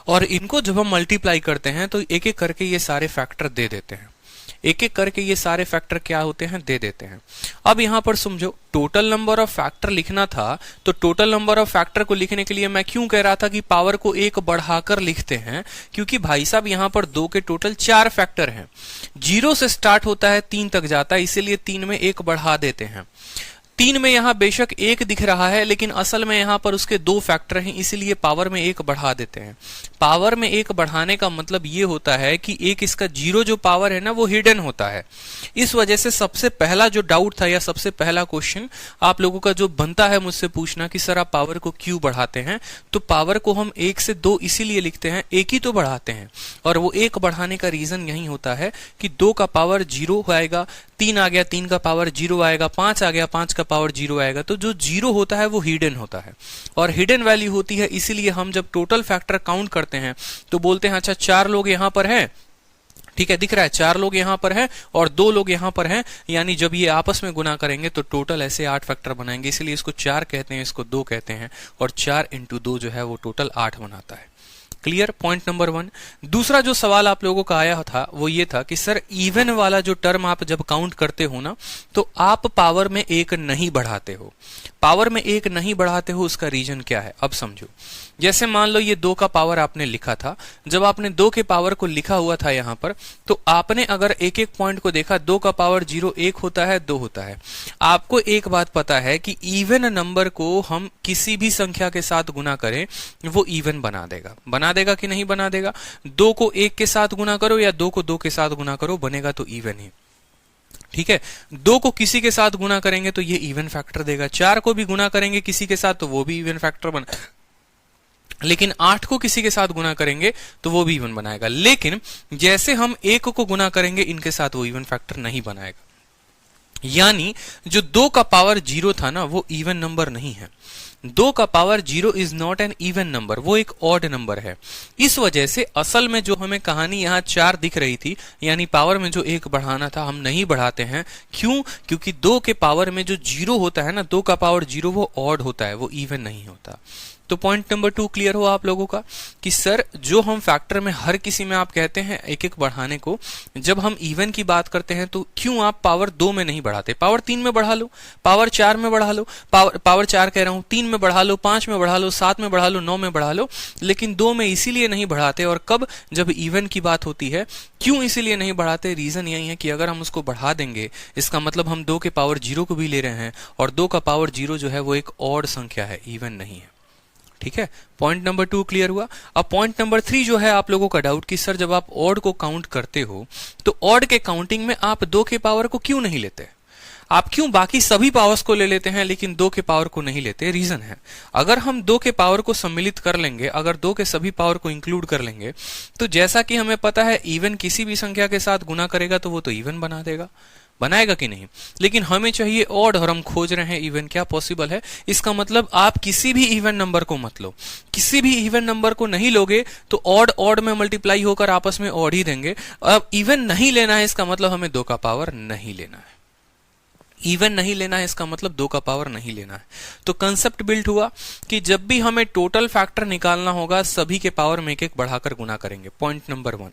Speaker 1: और इनको जब हम मल्टीप्लाई करते हैं तो एक एक करके ये सारे फैक्टर दे देते हैं, एक एक करके ये सारे फैक्टर क्या होते हैं? दे देते हैं। अब यहां पर समझो, टोटल नंबर ऑफ फैक्टर लिखना था, तो टोटल नंबर ऑफ फैक्टर को लिखने के लिए मैं क्यों कह रहा था कि पावर को 1 बढ़ाकर लिखते हैं? क्योंकि भाई साहब यहां पर 2 के टोटल 4 फैक्टर हैं, 0 से स्टार्ट होता है 3 तक जाता है, इसीलिए 3 में 1 बढ़ा देते हैं। 3 में यहां बेशक 1 दिख रहा है, लेकिन असल में यहां पर उसके 2 फैक्टर हैं, इसीलिए पावर में 1 बढ़ा देते हैं। पावर में 1 बढ़ाने का मतलब ये होता है कि एक इसका 0 जो पावर है ना वो हिडन होता है। इस वजह से सबसे पहला जो डाउट था या सबसे पहला क्वेश्चन आप लोगों का जो बनता है मुझसे पूछना कि सर आप पावर को क्यों बढ़ाते हैं? तो पावर को हम 1 से 2 इसीलिए लिखते हैं, 1 ही तो बढ़ाते हैं। और वो 1 बढ़ाने का रीजन यही होता है कि 2 का पावर 0 आएगा, 3 आ गया, 3 का पावर 0 आएगा, 5 आ गया, 5 का पावर 0 आएगा। तो जो 0 होता है वो हिडन होता है, और हिडन वैल्यू होती है, इसीलिए हम जब टोटल फैक्टर काउंट करते हैं तो बोलते हैं अच्छा 4 लोग यहां पर हैं, ठीक है, दिख रहा है 4 लोग यहां पर हैं और 2 लोग यहां पर हैं, यानी जब ये आपस में गुना करेंगे तो टोटल ऐसे 8 फैक्टर बनाएंगे, इसलिए इसको 4 कहते हैं, इसको 2 कहते हैं, और 4 इंटू 2 जो है वो टोटल 8 बनाता है। Clear, point number 1। दूसरा जो सवाल आप लोगों का आया था वो ये था कि सर इवन वाला जो टर्म आप जब काउंट करते हो ना, तो आप पावर में 1 नहीं बढ़ाते हो। पावर में 1 नहीं बढ़ाते हो, उसका रीजन क्या है? अब समझो। जैसे मान लो ये 2 का पावर आपने लिखा था, जब आपने 2 के पावर को लिखा हुआ था यहां पर, तो आपने अगर एक एक पॉइंट को देखा, 2 का पावर 0 1 होता है, 2 होता है। आपको एक बात पता है कि इवन नंबर को हम किसी भी संख्या के साथ गुना करें वो इवन बना देगा कि नहीं बना देगा? 2 को 1 के साथ गुना करो या 2 को 2 के साथ गुना करो, बनेगा तो इवन ही। ठीक है, 2 को किसी के साथ गुना करेंगे तो ये इवन फैक्टर देगा, 4 को भी गुना करेंगे किसी के साथ तो वो भी इवन फैक्टर बना, लेकिन 8 को किसी के साथ गुना करेंगे तो वो भी इवन बनाएगा। लेकिन जैसे हम 1 को गुना करेंगे इनके साथ, वो इवन फैक्टर नहीं बनाएगा। यानी जो 2 का पावर 0 था ना, वो इवन नंबर नहीं है। 2 का power 0 is not an even number, वो एक ऑड नंबर है। इस वजह से असल में जो हमें कहानी यहां 4 दिख रही थी, यानी पावर में जो 1 बढ़ाना था, हम नहीं बढ़ाते हैं। क्यों? क्योंकि 2 के पावर में जो 0 होता है ना, 2 का पावर 0 वो ऑड होता है, वो इवन नहीं होता। तो पॉइंट नंबर 2 क्लियर हुआ आप लोगों का कि सर जो हम फैक्टर में हर किसी में आप कहते हैं एक एक बढ़ाने को, जब हम इवन की बात करते हैं तो क्यों आप पावर 2 में नहीं बढ़ाते? पावर 3 में बढ़ा लो, पावर 4 में बढ़ा लो, पावर 4 कह रहा हूं, 3 में बढ़ा लो, 5 में बढ़ा लो, 7 में बढ़ा लो, 9 में बढ़ा लो, लेकिन 2 में इसीलिए नहीं बढ़ाते। और कब? जब इवन की बात होती है। क्यों इसीलिए नहीं बढ़ाते? रीजन यही है कि अगर हम उसको बढ़ा देंगे, इसका मतलब हम 2 के पावर 0 को भी ले रहे हैं, और 2 का पावर 0 जो है वो एक ऑड संख्या है, इवन नहीं है। ठीक है, पॉइंट नंबर 2 क्लियर हुआ। अब पॉइंट नंबर 3 जो है आप लोगों का डाउट कि सर जब आप ऑड को काउंट करते हो तो ऑड के काउंटिंग में आप 2 के पावर को क्यों नहीं लेते? आप क्यों बाकी सभी पावर्स को ले लेते हैं लेकिन 2 के पावर को नहीं लेते? रीजन है, अगर हम 2 के पावर को सम्मिलित कर लेंगे, अगर 2 के सभी पावर को इंक्लूड कर लेंगे, तो जैसा कि हमें पता है इवन किसी भी संख्या के साथ गुना करेगा तो वो तो इवन बना देगा, बनाएगा कि नहीं? लेकिन हमें चाहिए ऑड और हम खोज रहे हैं इवन। क्या पॉसिबल है? इसका मतलब आप किसी भी इवन नंबर को मत लो, किसी भी इवन नंबर को नहीं लोगे तो ऑड ऑड में मल्टीप्लाई होकर आपस में ऑड ही देंगे। अब इवन नहीं लेना है, इसका मतलब हमें 2 का पावर नहीं लेना है। इवन नहीं लेना है, इसका मतलब 2 का पावर नहीं लेना है। तो कंसेप्ट बिल्ड हुआ कि जब भी हमें टोटल फैक्टर निकालना होगा, सभी के पावर में एक एक बढ़ाकर गुना करेंगे। Point number 1।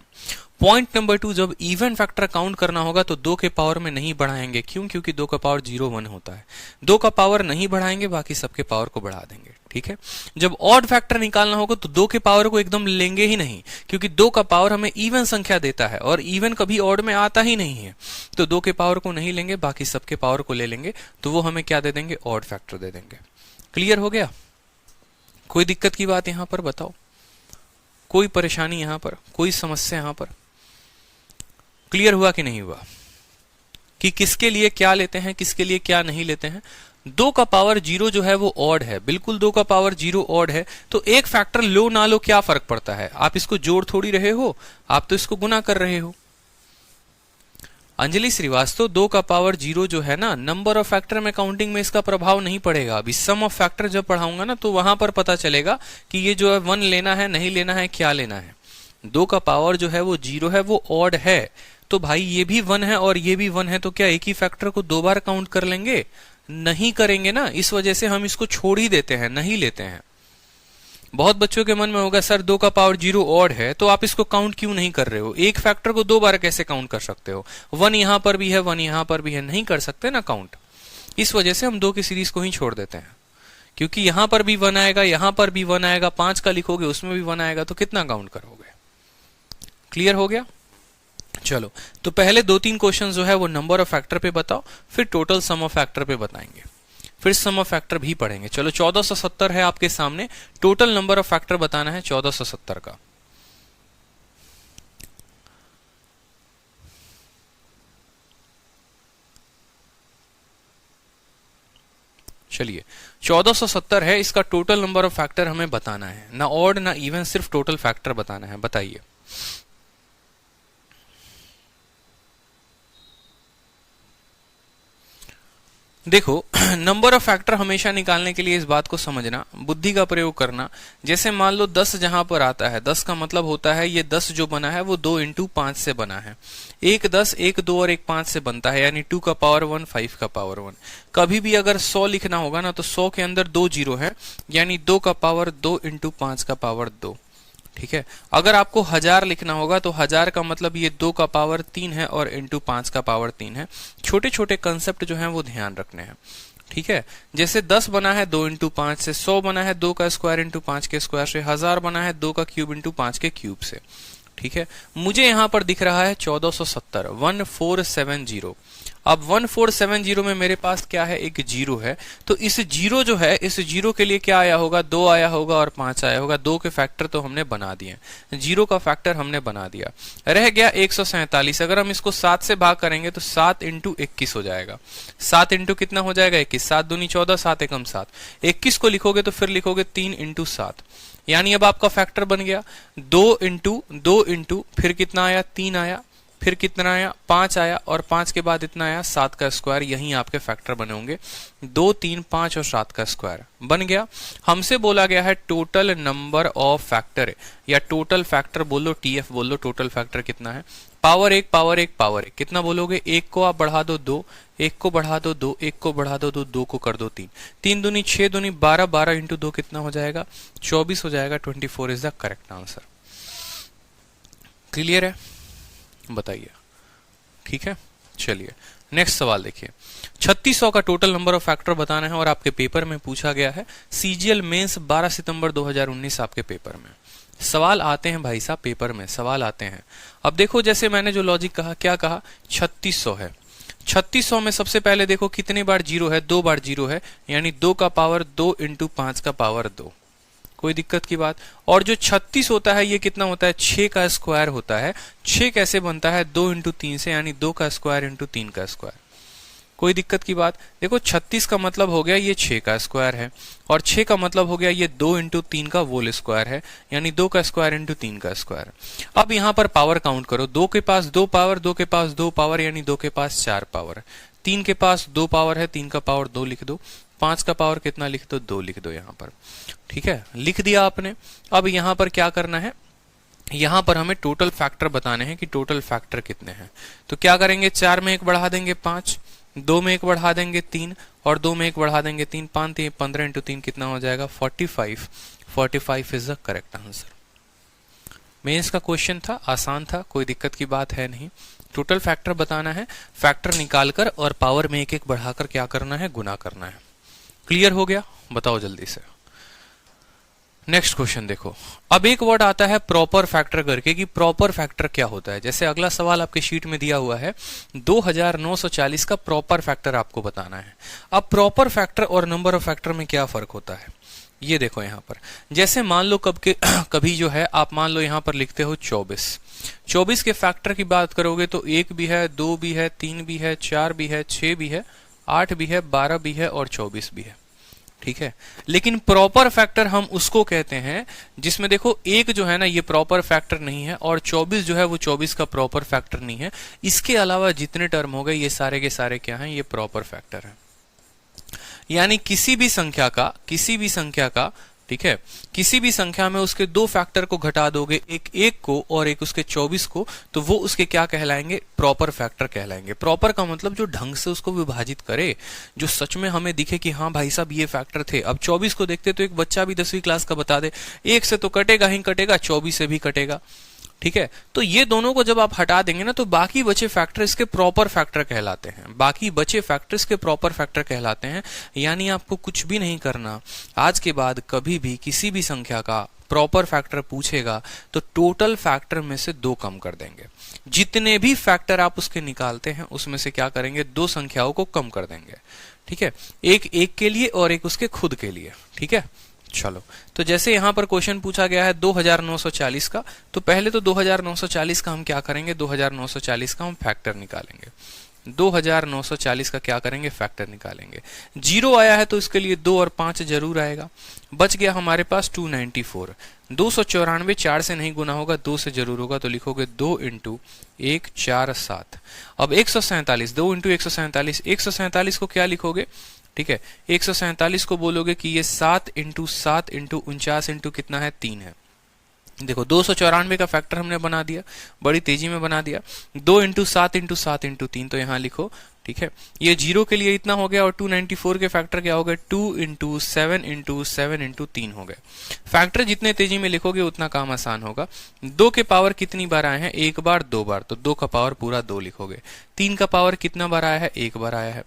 Speaker 1: पॉइंट नंबर 2, जब इवन फैक्टर काउंट करना होगा तो 2 के पावर में नहीं बढ़ाएंगे। क्यों? क्योंकि 2 का पावर 0 1 होता है। 2 का पावर नहीं बढ़ाएंगे, बाकी सबके पावर को बढ़ा देंगे। ठीक है, जब ऑड फैक्टर निकालना होगा तो 2 के पावर को एकदम लेंगे ही नहीं, क्योंकि 2 का पावर हमें इवन संख्या देता है और इवन कभी ऑड में आता ही नहीं है। तो 2 के पावर को नहीं लेंगे, बाकी सबके पावर को ले लेंगे, तो वो हमें क्या दे देंगे? ऑड फैक्टर दे देंगे। क्लियर हो गया? कोई दिक्कत की बात यहां पर बताओ? कोई परेशानी यहां पर, कोई समस्या यहां पर? क्लियर हुआ कि नहीं हुआ कि किसके लिए क्या लेते हैं, किसके लिए क्या नहीं लेते हैं? 2 का पावर 0 जो है वो ऑड है, बिल्कुल 2 का पावर 0 ऑड है, तो एक फैक्टर लो ना लो क्या फर्क पड़ता है? आप इसको जोड़ थोड़ी रहे हो, आप तो इसको गुना कर रहे हो। अंजलि श्रीवास्तव, 2 का पावर 0 जो है ना, नंबर ऑफ फैक्टर में काउंटिंग में इसका प्रभाव नहीं पड़ेगा। अभी सम ऑफ फैक्टर जब पढ़ाऊंगा ना तो वहां पर पता चलेगा कि ये जो है 1 लेना है, नहीं लेना है, क्या लेना है। 2 का पावर जो है वो 0 है, वो ऑड है, तो भाई ये भी 1 है और ये भी 1 है, तो क्या एक ही फैक्टर को 2 बार काउंट कर लेंगे? नहीं करेंगे ना। इस वजह से हम इसको छोड़ ही देते हैं, नहीं लेते हैं। बहुत बच्चों के मन में होगा सर 2 का पावर 0 ऑड है तो आप इसको काउंट क्यों नहीं कर रहे हो? एक फैक्टर को 2 बार कैसे काउंट कर सकते हो? 1 यहां पर भी है, 1 यहां पर भी है, नहीं कर सकते ना काउंट। इस वजह से हम 2 की सीरीज को ही छोड़ देते हैं, क्योंकि यहां पर भी 1 आएगा, यहां पर भी 1 आएगा, 5 का लिखोगे उसमें भी 1 आएगा, तो कितना काउंट करोगे? क्लियर हो गया? चलो, तो पहले 2-3 क्वेश्चन जो है वो नंबर ऑफ फैक्टर पे बताओ, फिर टोटल सम ऑफ फैक्टर पे बताएंगे, फिर सम ऑफ फैक्टर भी पढ़ेंगे। चलो, 1470 है आपके सामने, टोटल नंबर ऑफ फैक्टर बताना है 1470 का। चलिए, 1470 है, इसका टोटल नंबर ऑफ फैक्टर हमें बताना है, ना ऑड ना इवन, सिर्फ टोटल फैक्टर बताना है। बताइए। देखो नंबर ऑफ फैक्टर हमेशा निकालने के लिए इस बात को समझना, बुद्धि का प्रयोग करना। जैसे मान लो 10 जहां पर आता है, 10 का मतलब होता है ये 10 जो बना है वो 2 इंटू 5 से बना है। एक 10, एक 2 और एक 5 से बनता है, यानी 2 का पावर 1, 5 का पावर 1। कभी भी अगर 100 लिखना होगा ना तो 100 के अंदर 2 जीरो है, यानी 2 का पावर 2 इंटू 5 का पावर 2। ठीक है। अगर आपको 1000 लिखना होगा तो 1000 का मतलब ये 2 का पावर 3 है और इंटू 5 का पावर 3 है। छोटे छोटे कंसेप्ट जो हैं वो ध्यान रखने हैं। ठीक है। जैसे 10 बना है 2 इंटू 5 से, 100 बना है 2 का स्क्वायर इंटू 5 के स्क्वायर से, 1000 बना है 2 का क्यूब इंटू 5 के क्यूब से। ठीक है। मुझे यहां पर दिख रहा है 1470, 1470। अब 1470 में मेरे पास क्या है, एक जीरो है। तो इस जीरो जो है, इस जीरो के लिए क्या आया होगा, 2 आया होगा और 5 आया होगा। 2 के फैक्टर तो हमने बना दिए, जीरो का फैक्टर हमने बना दिया। रह गया 147। अगर हम इसको 7 से भाग करेंगे तो 7 इंटू 21 हो जाएगा। 7 इंटू कितना हो जाएगा, 21। 7 दूनी 14, 7 एकम 7। 21 को लिखोगे तो फिर लिखोगे 3 इंटू 7, यानी अब आपका फैक्टर बन गया 2 इंटू फिर कितना आया, 3 आया, फिर कितना आया, 5 आया, और 5 के बाद इतना आया 7 का स्क्वायर। यही आपके फैक्टर बने होंगे, 2, 3, 5 और 7 का स्क्वायर बन गया। हमसे बोला गया है टोटल नंबर ऑफ फैक्टर, या टोटल फैक्टर बोल लो, टीएफ बोल लो। टोटल फैक्टर कितना है, पावर 1 पावर 1 पावर 1। कितना बोलोगे, 1 को आप बढ़ा दो 2, 1 को बढ़ा दो 2, 1 को बढ़ा दो 2, 2 को कर दो 3, 3 दूनी 6 दूनी 12, 12 इंटू 2 कितना हो जाएगा, 24 हो जाएगा। 24 is the correct answer. Clear है, बताइए। ठीक है, चलिए नेक्स्ट सवाल देखिए। 3600 का टोटल नंबर ऑफ फैक्टर बताना है और आपके पेपर में पूछा गया है। सीजीएल मेंस 12 सितंबर 2019 आपके पेपर में सवाल आते हैं भाई साहब, पेपर में सवाल आते हैं। अब देखो, जैसे मैंने जो लॉजिक कहा, क्या कहा, 3600 है। 3600 में सबसे पहले देखो कितने बार जीरो है, 2 बार जीरो है, यानी 2 का पावर 2 इंटू 5 का पावर 2। कोई दिक्कत की बात। और जो 36 होता है ये कितना होता है, 6 का स्क्वायर होता है। 6 कैसे बनता है, 2 इंटू 3 से, यानी 2 का स्क्वायर इंटू 3 का स्क्वायर। कोई दिक्कत की बात। देखो 36 का मतलब हो गया ये 6 का स्क्वायर है, और 6 का मतलब हो गया ये 2 इंटू 3 का होल स्क्वायर है, यानी 2 का स्क्वायर इंटू 3 का स्क्वायर। अब यहां पर पावर काउंट करो, 2 के पास 2 पावर, 2 के पास 2 पावर, यानी 2 के पास 4 पावर। 3 के पास 2 पावर है, 3 का पावर 2 लिख दो। 5 का पावर कितना लिख दो, 2 लिख दो यहां पर। ठीक है, लिख दिया आपने। अब यहां पर क्या करना है, यहां पर हमें टोटल फैक्टर बताने हैं कि टोटल फैक्टर कितने हैं। तो क्या करेंगे, 4 में 1 बढ़ा देंगे 5, 2 में 1 बढ़ा देंगे 3, और 2 में 1 बढ़ा देंगे 3, 5 3 15 इंटू 3 कितना हो जाएगा, 45। 45 is the correct answer. Mains का क्वेश्चन था, आसान था, कोई दिक्कत की बात है नहीं। टोटल फैक्टर बताना है, फैक्टर निकालकर और पावर में 1 1 बढ़ाकर क्या करना है, गुना करना है। क्लियर हो गया, बताओ जल्दी से। नेक्स्ट क्वेश्चन देखो। अब एक वर्ड आता है प्रॉपर फैक्टर करके, कि प्रॉपर फैक्टर क्या होता है। जैसे अगला सवाल आपके शीट में दिया हुआ है, 2940 का प्रॉपर फैक्टर आपको बताना है। अब प्रॉपर फैक्टर और नंबर ऑफ फैक्टर में क्या फर्क होता है, ये देखो यहां पर। जैसे मान लो कभी जो है, आप मान लो यहां पर लिखते हो 24। 24 के फैक्टर की बात करोगे तो 1 भी है, 2 भी है, 3 भी है, 4 भी है, 6 भी है, 8 भी है, 12 भी है और 24 भी है। ठीक है। लेकिन प्रॉपर फैक्टर हम उसको कहते हैं जिसमें देखो 1 जो है ना ये प्रॉपर फैक्टर नहीं है, और 24 जो है वो 24 का प्रॉपर फैक्टर नहीं है। इसके अलावा जितने टर्म हो गए ये सारे के सारे क्या हैं, ये प्रॉपर फैक्टर है। यानी किसी भी संख्या का ठीक है, किसी भी संख्या में उसके 2 फैक्टर को घटा दोगे, एक 1 को और एक उसके 24 को, तो वो उसके क्या कहलाएंगे, प्रॉपर फैक्टर कहलाएंगे। प्रॉपर का मतलब जो ढंग से उसको विभाजित करे, जो सच में हमें दिखे कि हाँ भाई साहब ये फैक्टर थे। अब 24 को देखते तो एक बच्चा भी 10वीं क्लास का बता दे, 1 से तो कटेगा ही कटेगा, 24 से भी कटेगा। ठीक है, तो ये दोनों को जब आप हटा देंगे ना तो बाकी बचे फैक्टर इसके प्रॉपर फैक्टर कहलाते हैं। बाकी बचे फैक्टर इसके प्रॉपर फैक्टर कहलाते हैं। यानी आपको कुछ भी नहीं करना, आज के बाद कभी भी किसी भी संख्या का प्रॉपर फैक्टर पूछेगा तो टोटल फैक्टर में से 2 कम कर देंगे। जितने भी फैक्टर आप उसके निकालते हैं उसमें से क्या करेंगे, 2 संख्याओं को कम कर देंगे। ठीक है, एक के लिए और एक उसके खुद के लिए। ठीक है, चलो। तो जैसे यहां पर क्वेश्चन पूछा गया है 2940 का, तो पहले तो 2940 का हम क्या करेंगे, 2940 का हम फैक्टर निकालेंगे। 2940 का क्या करेंगे, फैक्टर निकालेंगे। 0 आया है तो इसके लिए 2 और 5 जरूर आएगा। बच गया हमारे पास 294। 294 4 से नहीं गुना होगा, 2 से जरूर होगा, तो लिखोगे 2 इंटू 1 4 7। अब 147, 2 इंटू 147, 147 को क्या लिखोगे, ठीक है, 147 को बोलोगे कि ये 7 इंटू 7 इंटू 49 इंटू कितना है, 3 है। देखो 294 का फैक्टर हमने बना दिया, बड़ी तेजी में बना दिया। 2 इंटू 7 इंटू 7 इंटू 3, तो यहां लिखो, ठीक है। ये 0 के लिए इतना हो गया, और 294 के फैक्टर क्या हो गए, 2 इंटू 7 इंटू 7 इंटू 3 हो गए। फैक्टर जितने तेजी में लिखोगे उतना काम आसान होगा। 2 के पावर कितनी बार आए हैं, एक बार, 2 बार, तो 2 का पावर पूरा 2 लिखोगे। 3 का पावर कितना बार आया है, एक बार आया है।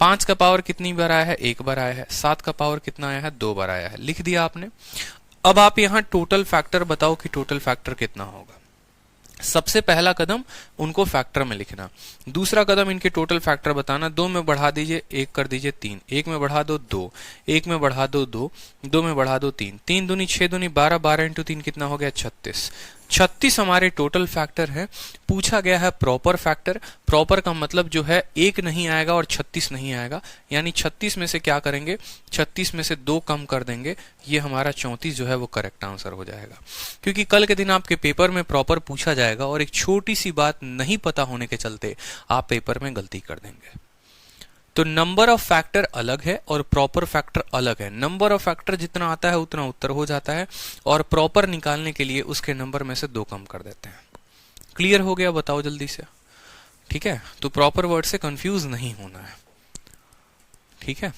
Speaker 1: 5 का पावर कितनी बार आया है, एक बार आया है। 7 का पावर कितना आया है, 2 बार आया है। लिख दिया आपने। अब आप यहां टोटल फैक्टर बताओ कि टोटल फैक्टर कितना होगा। सबसे पहला कदम उनको फैक्टर में लिखना, दूसरा कदम इनके टोटल फैक्टर बताना। 2 में बढ़ा दीजिए, 1 कर दीजिए 3, 1 में बढ़ा दो 2, 1 में बढ़ा दो 2, 2 में बढ़ा दो 3, 3 दूनी 6 दूनी 12, 12 इंटू 3 कितना हो गया, 36। 36 हमारे टोटल फैक्टर है। पूछा गया है प्रॉपर फैक्टर। प्रॉपर का मतलब जो है 1 नहीं आएगा और 36 नहीं आएगा, यानी 36 में से क्या करेंगे, 36 में से 2 कम कर देंगे, ये हमारा 34 जो है वो करेक्ट आंसर हो जाएगा। क्योंकि कल के दिन आपके पेपर में प्रॉपर पूछा जाएगा और एक छोटी सी बात नहीं पता होने के चलते आप पेपर में गलती कर देंगे। तो नंबर ऑफ फैक्टर अलग है और प्रॉपर फैक्टर अलग है। नंबर ऑफ फैक्टर जितना आता है उतना उत्तर हो जाता है, और प्रॉपर निकालने के लिए उसके नंबर में से 2 कम कर देते हैं। क्लियर हो गया, बताओ जल्दी से, ठीक है। तो प्रॉपर वर्ड से कंफ्यूज नहीं होना है, ठीक है।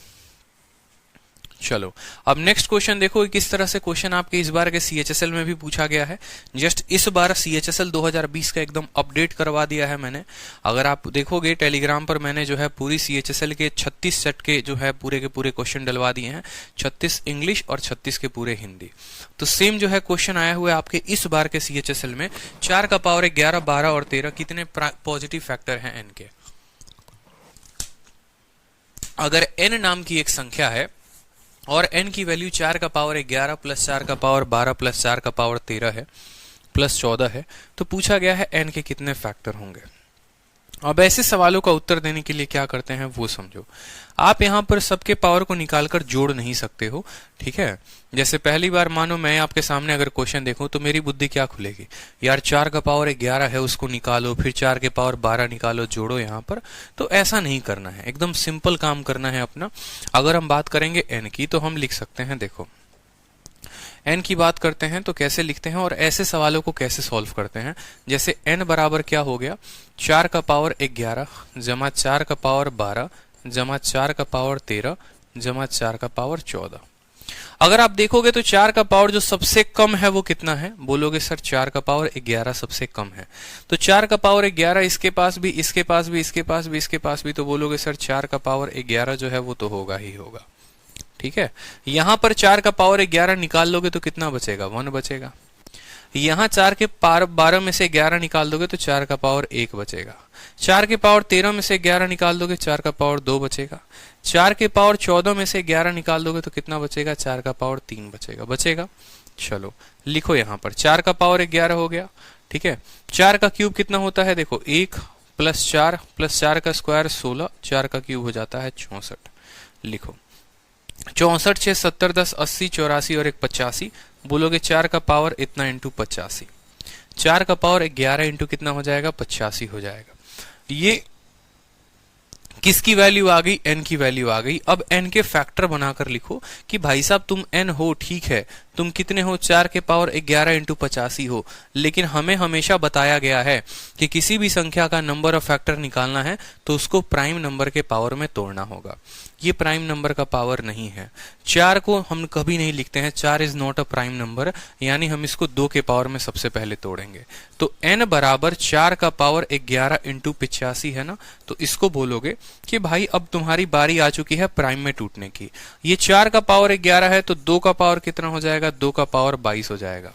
Speaker 1: चलो अब नेक्स्ट क्वेश्चन देखो, किस तरह से क्वेश्चन आपके इस बार के सीएचएसएल में भी पूछा गया है। जस्ट इस बार सीएचएसएल 2020 का एकदम अपडेट करवा दिया है मैंने। अगर आप देखोगे टेलीग्राम पर मैंने जो है पूरी सीएचएसएल के 36 सेट के जो है पूरे के पूरे क्वेश्चन डलवा दिए हैं, 36 इंग्लिश और 36 के पूरे हिंदी। तो सेम जो है क्वेश्चन आया हुआ है आपके इस बार के सीएचएसएल में। 4 का पावर 11, 12 और 13 कितने पॉजिटिव फैक्टर हैं एन के। अगर एन नाम की एक संख्या है और n की वैल्यू 4 का पावर 11 प्लस 4 का पावर 12 प्लस 4 का पावर 13 है प्लस 14 है, तो पूछा गया है n के कितने फैक्टर होंगे। अब ऐसे सवालों का उत्तर देने के लिए क्या करते हैं वो समझो। आप यहां पर सबके पावर को निकालकर जोड़ नहीं सकते हो, ठीक है। जैसे पहली बार मानो मैं आपके सामने अगर क्वेश्चन देखूं तो मेरी बुद्धि क्या खुलेगी, यार 4 का पावर 11 है उसको निकालो, फिर 4 के पावर 12 निकालो, जोड़ो यहां पर। तो ऐसा नहीं करना है, एकदम सिंपल काम करना है अपना। अगर हम बात करेंगे n की तो हम लिख सकते हैं, देखो n की बात करते हैं तो कैसे लिखते हैं और ऐसे सवालों को कैसे सॉल्व करते हैं। जैसे n बराबर क्या हो गया, 4 का पावर 11 जमा 4 का पावर 12 जमा 4 का पावर 13 जमा 4 का पावर 14। अगर आप देखोगे तो 4 का पावर जो सबसे कम है वो कितना है, बोलोगे सर 4 का पावर 11 सबसे कम है। तो 4 का पावर 11 इसके पास भी, इसके पास भी, इसके पास भी, इसके पास भी, तो बोलोगे सर 4 का पावर 11 जो है वो तो होगा ही होगा, ठीक है। यहां पर 4 का पावर 11 निकाल लोगे तो कितना बचेगा, 1 बचेगा। यहां 4 के पावर 12 में से 11 निकाल दोगे तो 4 का पावर 1 बचेगा। 4 के पावर 13 में से 11 निकाल दोगे 4 का पावर 2 बचेगा। 4 के पावर 14 में से 11 निकाल दोगे तो कितना बचेगा, 4 का पावर 3 बचेगा। चलो लिखो यहां पर 4 का पावर 11 हो गया, ठीक है। 4 का क्यूब कितना होता है, देखो 1 प्लस 4 का स्क्वायर 16, 4 का क्यूब हो जाता है 64। लिखो 64 6 70 10 80 84 और 1 85। बोलोगे 4 का पावर इतना इंटू 85। 4 का पावर 11 इंटू कितना हो जाएगा, 85 हो जाएगा। ये किसकी वैल्यू आ गई, n की वैल्यू आ गई। अब n के फैक्टर बनाकर लिखो कि भाई साहब तुम n हो, ठीक है, तुम कितने हो, 4 के पावर 11 इंटू 85 हो, लेकिन हमें हमेशा बताया गया है कि किसी भी संख्या का नंबर ऑफ फैक्टर निकालना है तो उसको प्राइम नंबर के पावर में तोड़ना होगा। ये प्राइम नंबर का पावर नहीं है। 4 को हम कभी नहीं लिखते हैं, 4 is not a prime number, यानी हम इसको 2 के पावर में सबसे पहले तोड़ेंगे। तो n बराबर 4 का पावर 11 इंटू 85 है ना, तो इसको बोलोगे कि भाई अब तुम्हारी बारी आ चुकी है प्राइम में टूटने की। ये 4 का पावर 11 है तो 2 का पावर कितना हो जाएगा, 2 का पावर 22 हो जाएगा।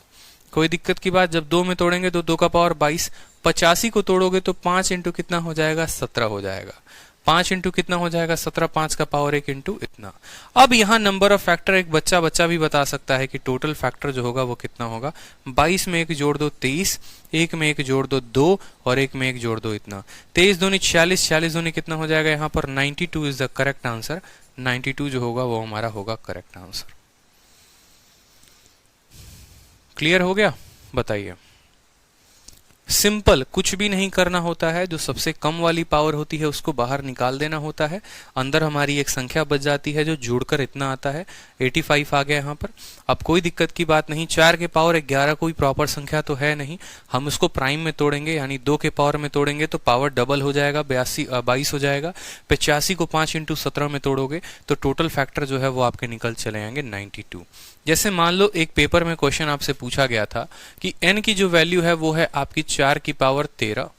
Speaker 1: कोई दिक्कत की बात, जब 2 में तोड़ेंगे तो 2 का पावर 22। 85 को तोड़ोगे तो 5 इंटू कितना हो जाएगा, 17 हो जाएगा। 5 इंटू कितना हो जाएगा 17, 5 का पावर 1 इंटू इतना। अब यहाँ नंबर ऑफ फैक्टर एक बच्चा भी बता सकता है कि टोटल फैक्टर जो होगा वो कितना होगा। 22 में 1 जोड़ दो 23, 1 में 1 जोड़ दो 2 और 1 में 1 जोड़ दो इतना। 23 दूनी 46, 46 दूनी कितना हो जाएगा यहाँ पर 92 इज द करेक्ट आंसर। 92 जो होगा वो हमारा होगा करेक्ट आंसर। क्लियर हो गया? बताइए। सिंपल, कुछ भी नहीं करना होता है, जो सबसे कम वाली पावर होती है उसको बाहर निकाल देना होता है, अंदर हमारी एक संख्या बच जाती है जो जोड़कर इतना आता है। 85 आ गया यहाँ पर। अब कोई दिक्कत की बात नहीं, 4 के पावर 11 कोई प्रॉपर संख्या तो है नहीं, हम उसको प्राइम में तोड़ेंगे, यानी 2 के पावर में तोड़ेंगे तो पावर डबल हो जाएगा, 22 हो जाएगा। 85 को 5 इंटू 17 में तोड़ोगे तो टोटल फैक्टर जो है वो आपके निकल चले आएंगे 92। जैसे मान लो एक पेपर में क्वेश्चन आपसे पूछा गया था कि n की जो वैल्यू है वो है आपकी 4 की पावर 13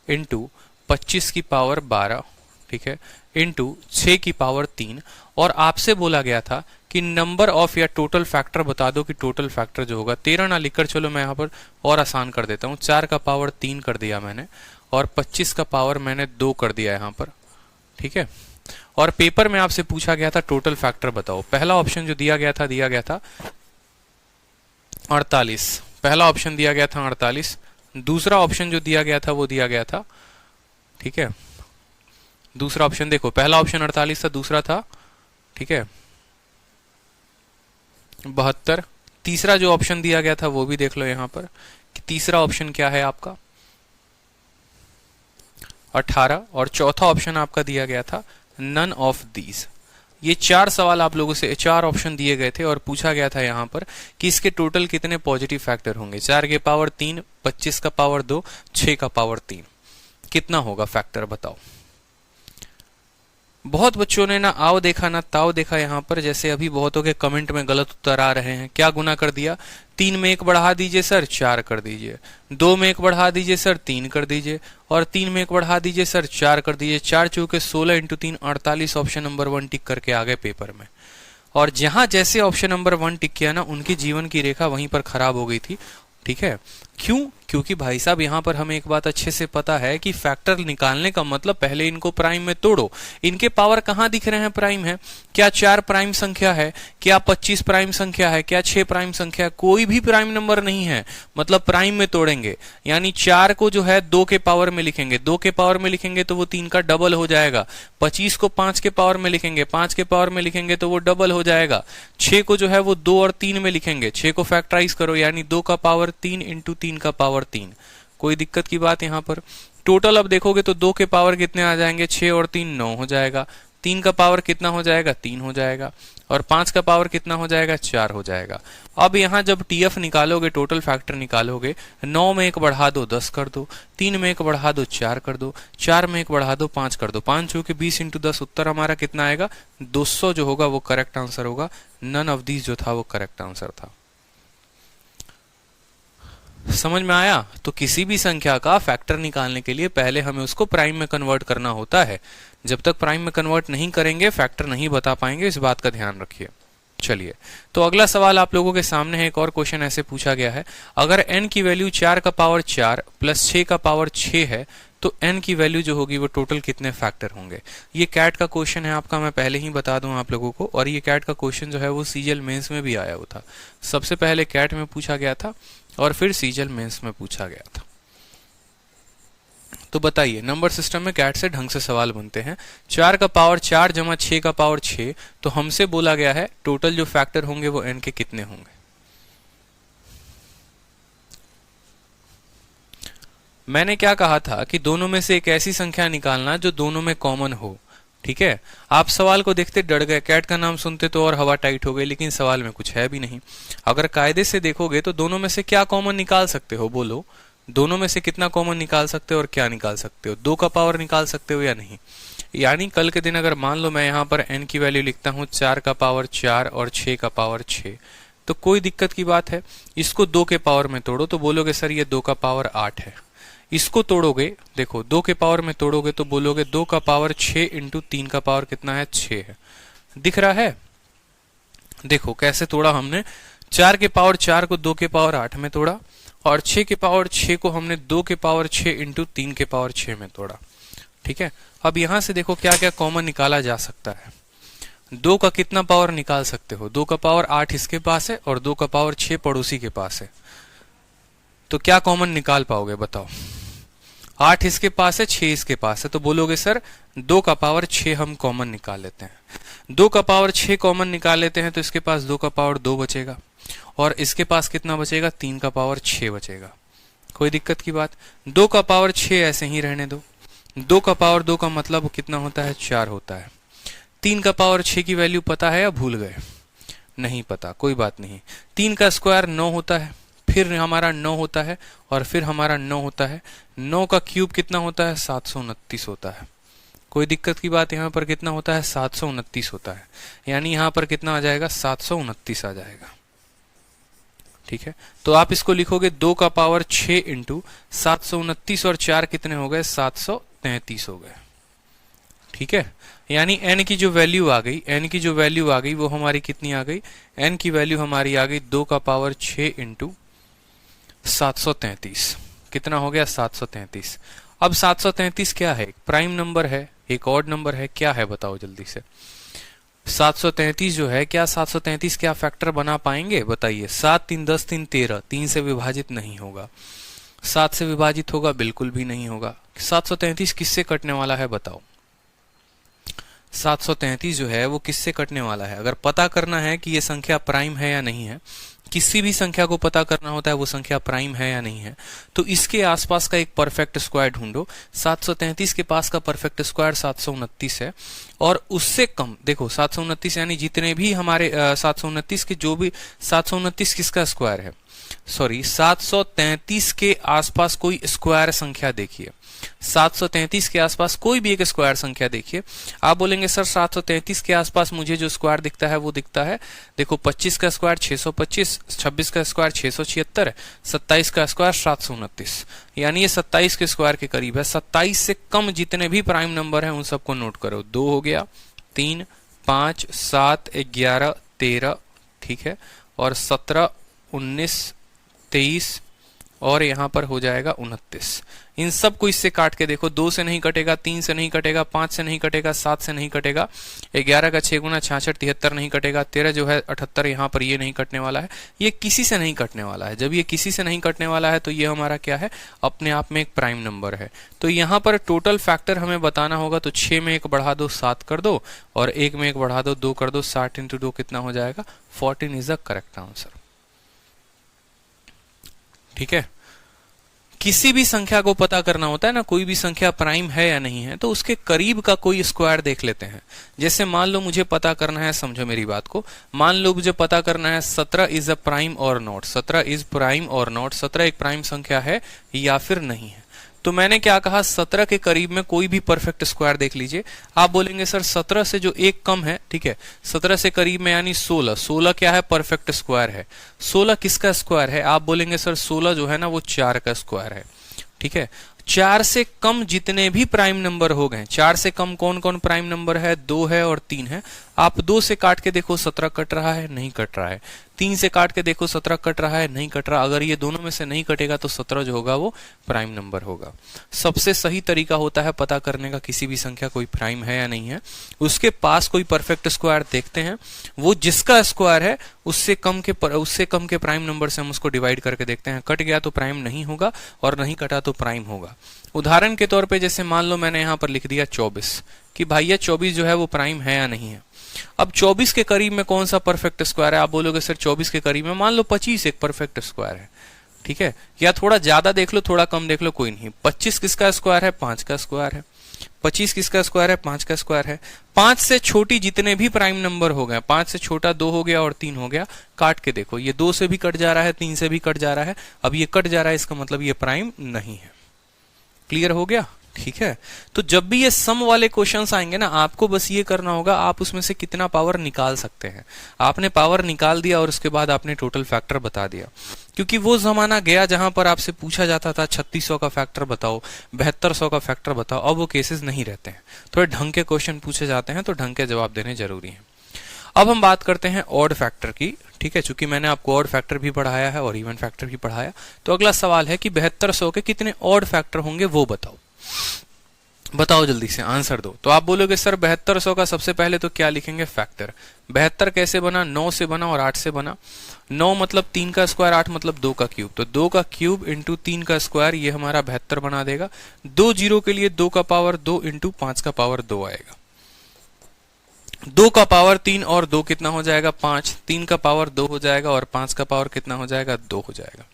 Speaker 1: इंटू 25 की पावर 12, ठीक है, इंटू 6 की पावर 3, और आपसे बोला गया था कि नंबर ऑफ या टोटल फैक्टर बता दो कि टोटल फैक्टर जो होगा 13 ना लिखकर, चलो मैं यहाँ पर और आसान कर देता हूँ, 4 का पावर 3 कर दिया मैंने और 25 का पावर मैंने 2 कर दिया यहाँ पर, ठीक है। और पेपर में आपसे पूछा गया था टोटल फैक्टर बताओ। पहला ऑप्शन जो दिया गया था 48, पहला ऑप्शन दिया गया था 48, दूसरा ऑप्शन जो दिया गया था वो दिया गया था, ठीक है, दूसरा ऑप्शन देखो, पहला ऑप्शन 48 था, दूसरा था, ठीक है, 72। तीसरा जो ऑप्शन दिया गया था वो भी देख लो यहां पर कि तीसरा ऑप्शन क्या है आपका 18, और चौथा ऑप्शन आपका दिया गया था नन ऑफ दीज। ये 4 सवाल आप लोगों से 4 ऑप्शन दिए गए थे और पूछा गया था यहां पर कि इसके टोटल कितने पॉजिटिव फैक्टर होंगे। 4 के पावर 3, 25 का पावर 2, 6 का पावर 3, कितना होगा फैक्टर बताओ। बहुत बच्चों ने ना आओ देखा ना ताओ देखा यहाँ पर, जैसे अभी बहुतों के कमेंट में गलत उत्तर आ रहे हैं। क्या गुना कर दिया, 3 में 1 बढ़ा दीजिए सर 4 कर दीजिए, 2 में 1 बढ़ा दीजिए सर 3 कर दीजिए, और 3 में 1 बढ़ा दीजिए सर 4 कर दीजिए। 4 चौके 16 इंटू 3 48, ऑप्शन नंबर 1 टिक करके आ गए पेपर में। और जहां जैसे ऑप्शन नंबर 1 टिक किया ना, उनकी जीवन की रेखा वहीं पर खराब हो गई थी, ठीक है। क्यों? क्योंकि भाई साहब यहां पर हमें एक बात अच्छे से पता है कि फैक्टर निकालने का मतलब पहले इनको प्राइम में तोड़ो। इनके पावर कहां दिख रहे हैं प्राइम है? क्या 4 प्राइम संख्या है? क्या 25 प्राइम संख्या है? क्या 6 प्राइम संख्या है? कोई भी प्राइम नंबर नहीं है, मतलब प्राइम में तोड़ेंगे। यानी 4 को जो है 2 के पावर में लिखेंगे, 2 के पावर में लिखेंगे तो वो 3 का डबल हो जाएगा। 25 को 5 के पावर में लिखेंगे, 5 के पावर में लिखेंगे तो वो डबल हो जाएगा। 6 को जो है वो 2 और 3 में लिखेंगे, 6 को फैक्टराइज करो यानी 2 का पावर 3 इंटू 3 का पावर 3। कोई दिक्कत की बात यहां पर? टोटल अब देखोगे तो 2 के पावर कितने आ जाएंगे, 6 और 3 9 हो जाएगा। 3 का पावर कितना हो जाएगा, 3 हो जाएगा, और 5 का पावर कितना हो जाएगा, 4 हो जाएगा। अब यहां जब टीएफ निकालोगे, टोटल फैक्टर निकालोगे, 9 में 1 बढ़ा दो 10 कर दो, 3 में 1 बढ़ा दो 4 कर दो, 4 में 1 बढ़ा दो 5 कर दो, 5 चौके 20 इंटू 10, उत्तर हमारा कितना आएगा 200 जो होगा वो करेक्ट आंसर होगा। नन ऑफ दीज जो था वो करेक्ट आंसर था। समझ में आया? तो किसी भी संख्या का फैक्टर निकालने के लिए पहले हमें उसको प्राइम में कन्वर्ट करना होता है। जब तक प्राइम में कन्वर्ट नहीं करेंगे फैक्टर नहीं बता पाएंगे, इस बात का ध्यान रखिए। चलिए, तो अगला सवाल आप लोगों के सामने है। एक और क्वेश्चन ऐसे पूछा गया है, अगर n की वैल्यू 4 का पावर 4 प्लस 6 का पावर 6 है तो n की वैल्यू जो होगी वो टोटल कितने फैक्टर होंगे। ये कैट का क्वेश्चन है आपका, मैं पहले ही बता दूं आप लोगों को। और ये कैट का क्वेश्चन जो है वो सीजीएल मेंस में भी आया हुआ था। सबसे पहले कैट में पूछा गया था और फिर सीजीएल मेंस में पूछा गया था। तो बताइए, नंबर सिस्टम में कैट से ढंग से सवाल बनते हैं। 4 का पावर 4 जमा 6 का पावर 6, तो हमसे बोला गया है टोटल जो फैक्टर होंगे वो n के कितने होंगे। मैंने क्या कहा था कि दोनों में से एक ऐसी संख्या निकालना जो दोनों में कॉमन हो, ठीक है। आप सवाल को देखते डर गए, कैट का नाम सुनते तो और हवा टाइट हो गई, लेकिन सवाल में कुछ है भी नहीं। अगर कायदे से देखोगे तो दोनों में से क्या कॉमन निकाल सकते हो, बोलो। दोनों में से कितना कॉमन निकाल सकते हो और क्या निकाल सकते हो? 2 का पावर निकाल सकते हो या नहीं? यानी कल के दिन अगर मान लो मैं यहाँ पर n की वैल्यू लिखता हूँ 4 का पावर 4 और 6 का पावर 6, तो कोई दिक्कत की बात है? इसको 2 के पावर में तोड़ो तो बोलोगे सर ये 2 का पावर 8 है। इसको तोड़ोगे, देखो 2 के पावर में तोड़ोगे तो बोलोगे 2 का पावर 6 इंटू 3 का पावर कितना है, 6 है। दिख रहा है? देखो कैसे तोड़ा हमने। 4 के पावर 4 को 2 के पावर 8 में तोड़ा और 6 के पावर 6 को हमने 2 के पावर 6 इंटू 3 के पावर 6 में तोड़ा, ठीक है, अब यहां से देखो क्या क्या कॉमन निकाला जा सकता है। 2 का कितना पावर निकाल सकते हो? 2 का पावर 8 इसके पास है और 2 का पावर 6 पड़ोसी के पास है, तो क्या कॉमन निकाल पाओगे बताओ? 8 इसके पास है, 6 इसके पास है, तो बोलोगे सर 2 का पावर 6 हम कॉमन निकाल लेते हैं। 2 का पावर 6 कॉमन निकाल लेते हैं तो इसके पास 2 का पावर 2 बचेगा और इसके पास कितना बचेगा? 3 का पावर 6 बचेगा। कोई दिक्कत की बात? 2 का पावर 6 ऐसे ही रहने दो। 2 का पावर 2 का मतलब कितना होता है? 4 होता है। 3 का पावर 6 की वैल्यू पता है या भूल गए? नहीं पता, कोई बात नहीं। 3 का स्क्वायर 9 होता है, फिर हमारा 9 होता है और फिर हमारा 9 होता है। 9 का क्यूब कितना होता है? 729 होता है। कोई दिक्कत की बात? यहाँ पर कितना होता है? 729 होता है, यानी यहाँ पर कितना आ जाएगा? 729 आ जाएगा। ठीक है, तो आप इसको लिखोगे 2 का पावर 6 इंटू 729 और 4 कितने हो गए? 733 हो गए। ठीक है, यानी n की जो वैल्यू आ गई, n की जो वैल्यू आ गई वो हमारी कितनी आ गई? n की वैल्यू हमारी आ गई 2 का पावर 6 इंटू 733। कितना हो गया? 733। अब 733 क्या है? एक प्राइम नंबर है, एक ऑड नंबर है, क्या है बताओ जल्दी से? 733 जो है, क्या 733 क्या फैक्टर बना पाएंगे? बताइए। 7 3 10 3 13, 3 से विभाजित नहीं होगा। 7 से विभाजित होगा? बिल्कुल भी नहीं होगा। 733 किससे कटने वाला है बताओ? 733 जो है वो किससे कटने वाला है? अगर पता करना है कि ये संख्या प्राइम है या नहीं है, किसी भी संख्या को पता करना होता है वो संख्या प्राइम है या नहीं है, तो इसके आसपास का एक परफेक्ट स्क्वायर ढूंढो। 733 के पास का परफेक्ट स्क्वायर 729 है और उससे कम, देखो 729 यानी जितने भी हमारे 729 के जो भी 729 किसका स्क्वायर है? सॉरी, 733 के आसपास कोई स्क्वायर संख्या देखिए। 733 के आसपास कोई भी एक स्क्वायर संख्या देखिए। आप बोलेंगे सर 733 के आसपास मुझे जो स्क्वायर दिखता है वो दिखता है, देखो 25 का स्क्वायर 625, 26 का स्क्वायर 676, 27 का स्क्वायर 729, यानी ये 27 के स्क्वायर के करीब है। 27 से कम जितने भी प्राइम नंबर हैं उन सबको नोट करो। 2 हो गया, 3, 5, 7, 11, 13, ठीक है, और 17, 19, 23 और यहां पर हो जाएगा 29। इन सब को इससे काट के देखो। 2 से नहीं कटेगा, 3 से नहीं कटेगा, 5 से नहीं कटेगा, 7 से नहीं कटेगा, 11 का 6 गुना 66 73 नहीं कटेगा, 13 जो है 78 यहाँ पर ये नहीं कटने वाला है, ये किसी से नहीं कटने वाला है। जब ये किसी से नहीं कटने वाला है तो ये हमारा क्या है? अपने आप में एक प्राइम नंबर है। तो यहाँ पर टोटल फैक्टर हमें बताना होगा, तो 6 में 1 बढ़ा दो 7 कर दो और 1 में 1 बढ़ा दो 2 कर दो। 60 इंटू 2 कितना हो जाएगा? 14 इज द करेक्ट आंसर। ठीक है, किसी भी संख्या को पता करना होता है ना, कोई भी संख्या प्राइम है या नहीं है, तो उसके करीब का कोई स्क्वायर देख लेते हैं। जैसे मान लो मुझे पता करना है, समझो मेरी बात को, मान लो मुझे पता करना है 17 इज अ प्राइम और नॉट। 17 इज प्राइम और नॉट, 17 एक प्राइम संख्या है या फिर नहीं है। तो मैंने क्या कहा? 17 के करीब में कोई भी परफेक्ट स्क्वायर देख लीजिए। आप बोलेंगे सर 17 से जो एक कम है, ठीक है, 17 से करीब में यानी 16। 16 क्या है? परफेक्ट स्क्वायर है। 16 किसका स्क्वायर है? आप बोलेंगे सर 16 जो है ना वो 4 का स्क्वायर है। ठीक है, 4 से कम जितने भी प्राइम नंबर हो गए, 4 से कम कौन कौन प्राइम नंबर है? 2 है और 3 है। आप 2 से काट के देखो 17 कट रहा है? नहीं कट रहा है। 3 से काट के देखो 17 कट रहा है? नहीं कट रहा। अगर ये दोनों में से नहीं कटेगा तो 17 जो होगा वो प्राइम नंबर होगा। सबसे सही तरीका होता है पता करने का किसी भी संख्या कोई प्राइम है या नहीं है, उसके पास कोई परफेक्ट स्क्वायर देखते हैं, वो जिसका स्क्वायर है उससे कम के प्राइम नंबर से हम उसको डिवाइड करके देखते हैं। कट गया तो प्राइम नहीं होगा और नहीं कटा तो प्राइम होगा। उदाहरण के तौर पे जैसे मान लो मैंने यहां पर लिख दिया 24 कि भैया 24 जो है वो प्राइम है या नहीं है। अब 24 के करीब में कौन सा परफेक्ट स्क्वायर है? आप बोलोगे सर 24 के करीब में मान लो 25 एक परफेक्ट स्क्वायर है। ठीक है, या थोड़ा ज्यादा देख लो थोड़ा कम देख लो, कोई नहीं। 25 किसका स्क्वायर है? 5 का स्क्वायर है। 25 किसका स्क्वायर है? 5 का स्क्वायर है। 5 से छोटी जितने भी प्राइम नंबर हो गए, 5 से छोटा 2 हो गया और 3 हो गया, काट के देखो ये 2 से भी कट जा रहा है, 3 से भी कट जा रहा है। अब ये कट जा रहा है, इसका मतलब ये प्राइम नहीं है। क्लियर हो गया? ठीक है, तो जब भी ये सम वाले क्वेश्चंस आएंगे ना, आपको बस ये करना होगा आप उसमें से कितना पावर निकाल सकते हैं। आपने पावर निकाल दिया और उसके बाद आपने टोटल फैक्टर बता दिया। क्योंकि वो जमाना गया जहां पर आपसे पूछा जाता था 3600 का फैक्टर बताओ, 7200 का फैक्टर बताओ। अब वो केसेस नहीं रहते हैं, थोड़े ढंग के क्वेश्चन पूछे जाते हैं तो ढंग के जवाब देने जरूरी है। अब हम बात करते हैं ऑड फैक्टर की। ठीक है, चूंकि मैंने आपको ऑड फैक्टर भी पढ़ाया है और इवन फैक्टर भी पढ़ाया, तो अगला सवाल है कि 7200 के कितने ऑड फैक्टर होंगे वो बताओ। बताओ जल्दी से आंसर दो। तो आप बोलोगे सर 7200 का सबसे पहले तो क्या लिखेंगे, फैक्टर। 72 कैसे बना, 9 से बना और 8 से बना। 9 मतलब 3 का स्क्वायर, 8 मतलब 2 का क्यूब, तो 2 का क्यूब इंटू 3 का स्क्वायर, ये हमारा 72 बना देगा। 2 जीरो के लिए 2 का पावर 2 इंटू 5 का पावर 2 आएगा। 2 का पावर 3 और 2 कितना हो जाएगा, 5। 3 का पावर 2 हो जाएगा और 5 का पावर कितना हो जाएगा, 2 हो जाएगा।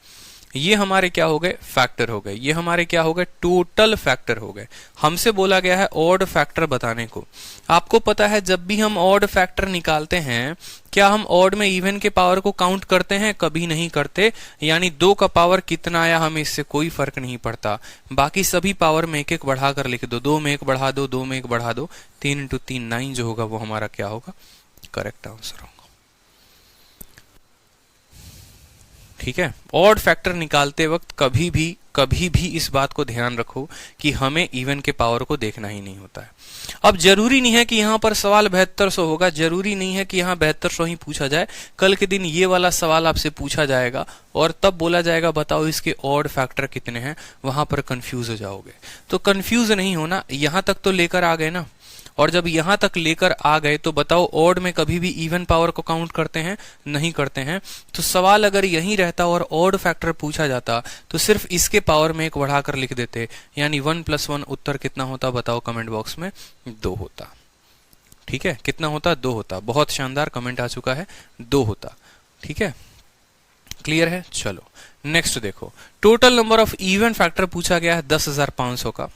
Speaker 1: ये हमारे क्या हो गए, फैक्टर हो गए। ये हमारे क्या हो गए, टोटल फैक्टर हो गए। हमसे बोला गया है ऑड फैक्टर बताने को। आपको पता है जब भी हम ऑड फैक्टर निकालते हैं, क्या हम ऑड में इवन के पावर को काउंट करते हैं, कभी नहीं करते। यानी 2 का पावर कितना आया हमें इससे कोई फर्क नहीं पड़ता। बाकी सभी पावर में एक एक बढ़ाकर लिख दो। 2 में 1 बढ़ा दो, 2 में 1 बढ़ा दो, 3 इंटू 3 9 जो होगा वो हमारा क्या होगा, करेक्ट आंसर होगा। ठीक है, ऑड फैक्टर निकालते वक्त कभी भी इस बात को ध्यान रखो कि हमें इवन के पावर को देखना ही नहीं होता है। अब जरूरी नहीं है कि यहां पर सवाल 7200 होगा, जरूरी नहीं है कि यहां 7200 ही पूछा जाए। कल के दिन ये वाला सवाल आपसे पूछा जाएगा और तब बोला जाएगा बताओ इसके ऑड फैक्टर कितने हैं, वहां पर कंफ्यूज हो जाओगे। तो कंफ्यूज नहीं होना, यहां तक तो लेकर आ गए ना, और जब यहां तक लेकर आ गए तो बताओ ऑड में कभी भी इवन पावर को काउंट करते हैं, नहीं करते हैं। तो सवाल अगर यही रहता और ऑड फैक्टर पूछा जाता तो सिर्फ इसके पावर में 1 बढ़ाकर लिख देते, यानी 1 + 1 उत्तर कितना होता बताओ कमेंट बॉक्स में, 2 होता। ठीक है, कितना होता, 2 होता। बहुत शानदार कमेंट आ चुका है, 2 होता। ठीक है, क्लियर है। चलो नेक्स्ट देखो, total number of even factor पूछा गया है 10,500 का।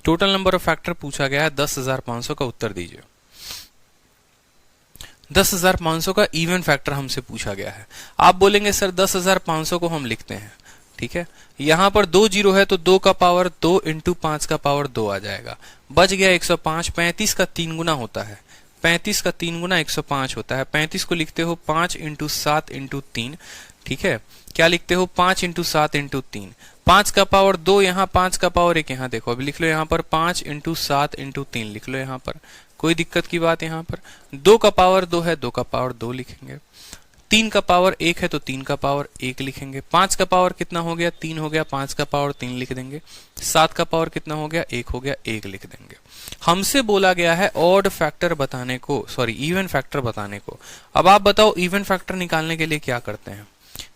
Speaker 1: टोटल नंबर ऑफ फैक्टर पूछा गया है 10,500 का, उत्तर दीजिए। 10,500 का इवन फैक्टर हमसे पूछा गया है। आप बोलेंगे सर 10,500 को हम लिखते हैं, ठीक है। यहां पर 2 जीरो है तो 2 का पावर 2 इंटू 5 का पावर 2 आ जाएगा, बच गया 105। 35 का 3 गुना होता है, 35 का 3 गुना 105 होता है। 35 को लिखते हो 5 इंटू 7 इंटू 3, ठीक है। क्या लिखते हो, 5 इंटू 7 इंटू 3। 5 का पावर 2 यहाँ, 5 का पावर 1 यहाँ। देखो अभी लिख लो यहाँ पर 5 इंटू 7 इंटू 3 लिख लो यहाँ पर, कोई दिक्कत की बात यहाँ पर। 2 का पावर 2 है, 2 का पावर 2 लिखेंगे। 3 का पावर 1 है तो 3 का पावर 1 लिखेंगे। 5 का पावर कितना हो गया, 3 हो गया, 5 का पावर 3 लिख देंगे। 7 का पावर कितना हो गया, 1 हो गया, 1 लिख देंगे। हमसे बोला गया है ऑड फैक्टर बताने को, सॉरी इवन फैक्टर बताने को। अब आप बताओ इवन फैक्टर निकालने के लिए क्या करते हैं।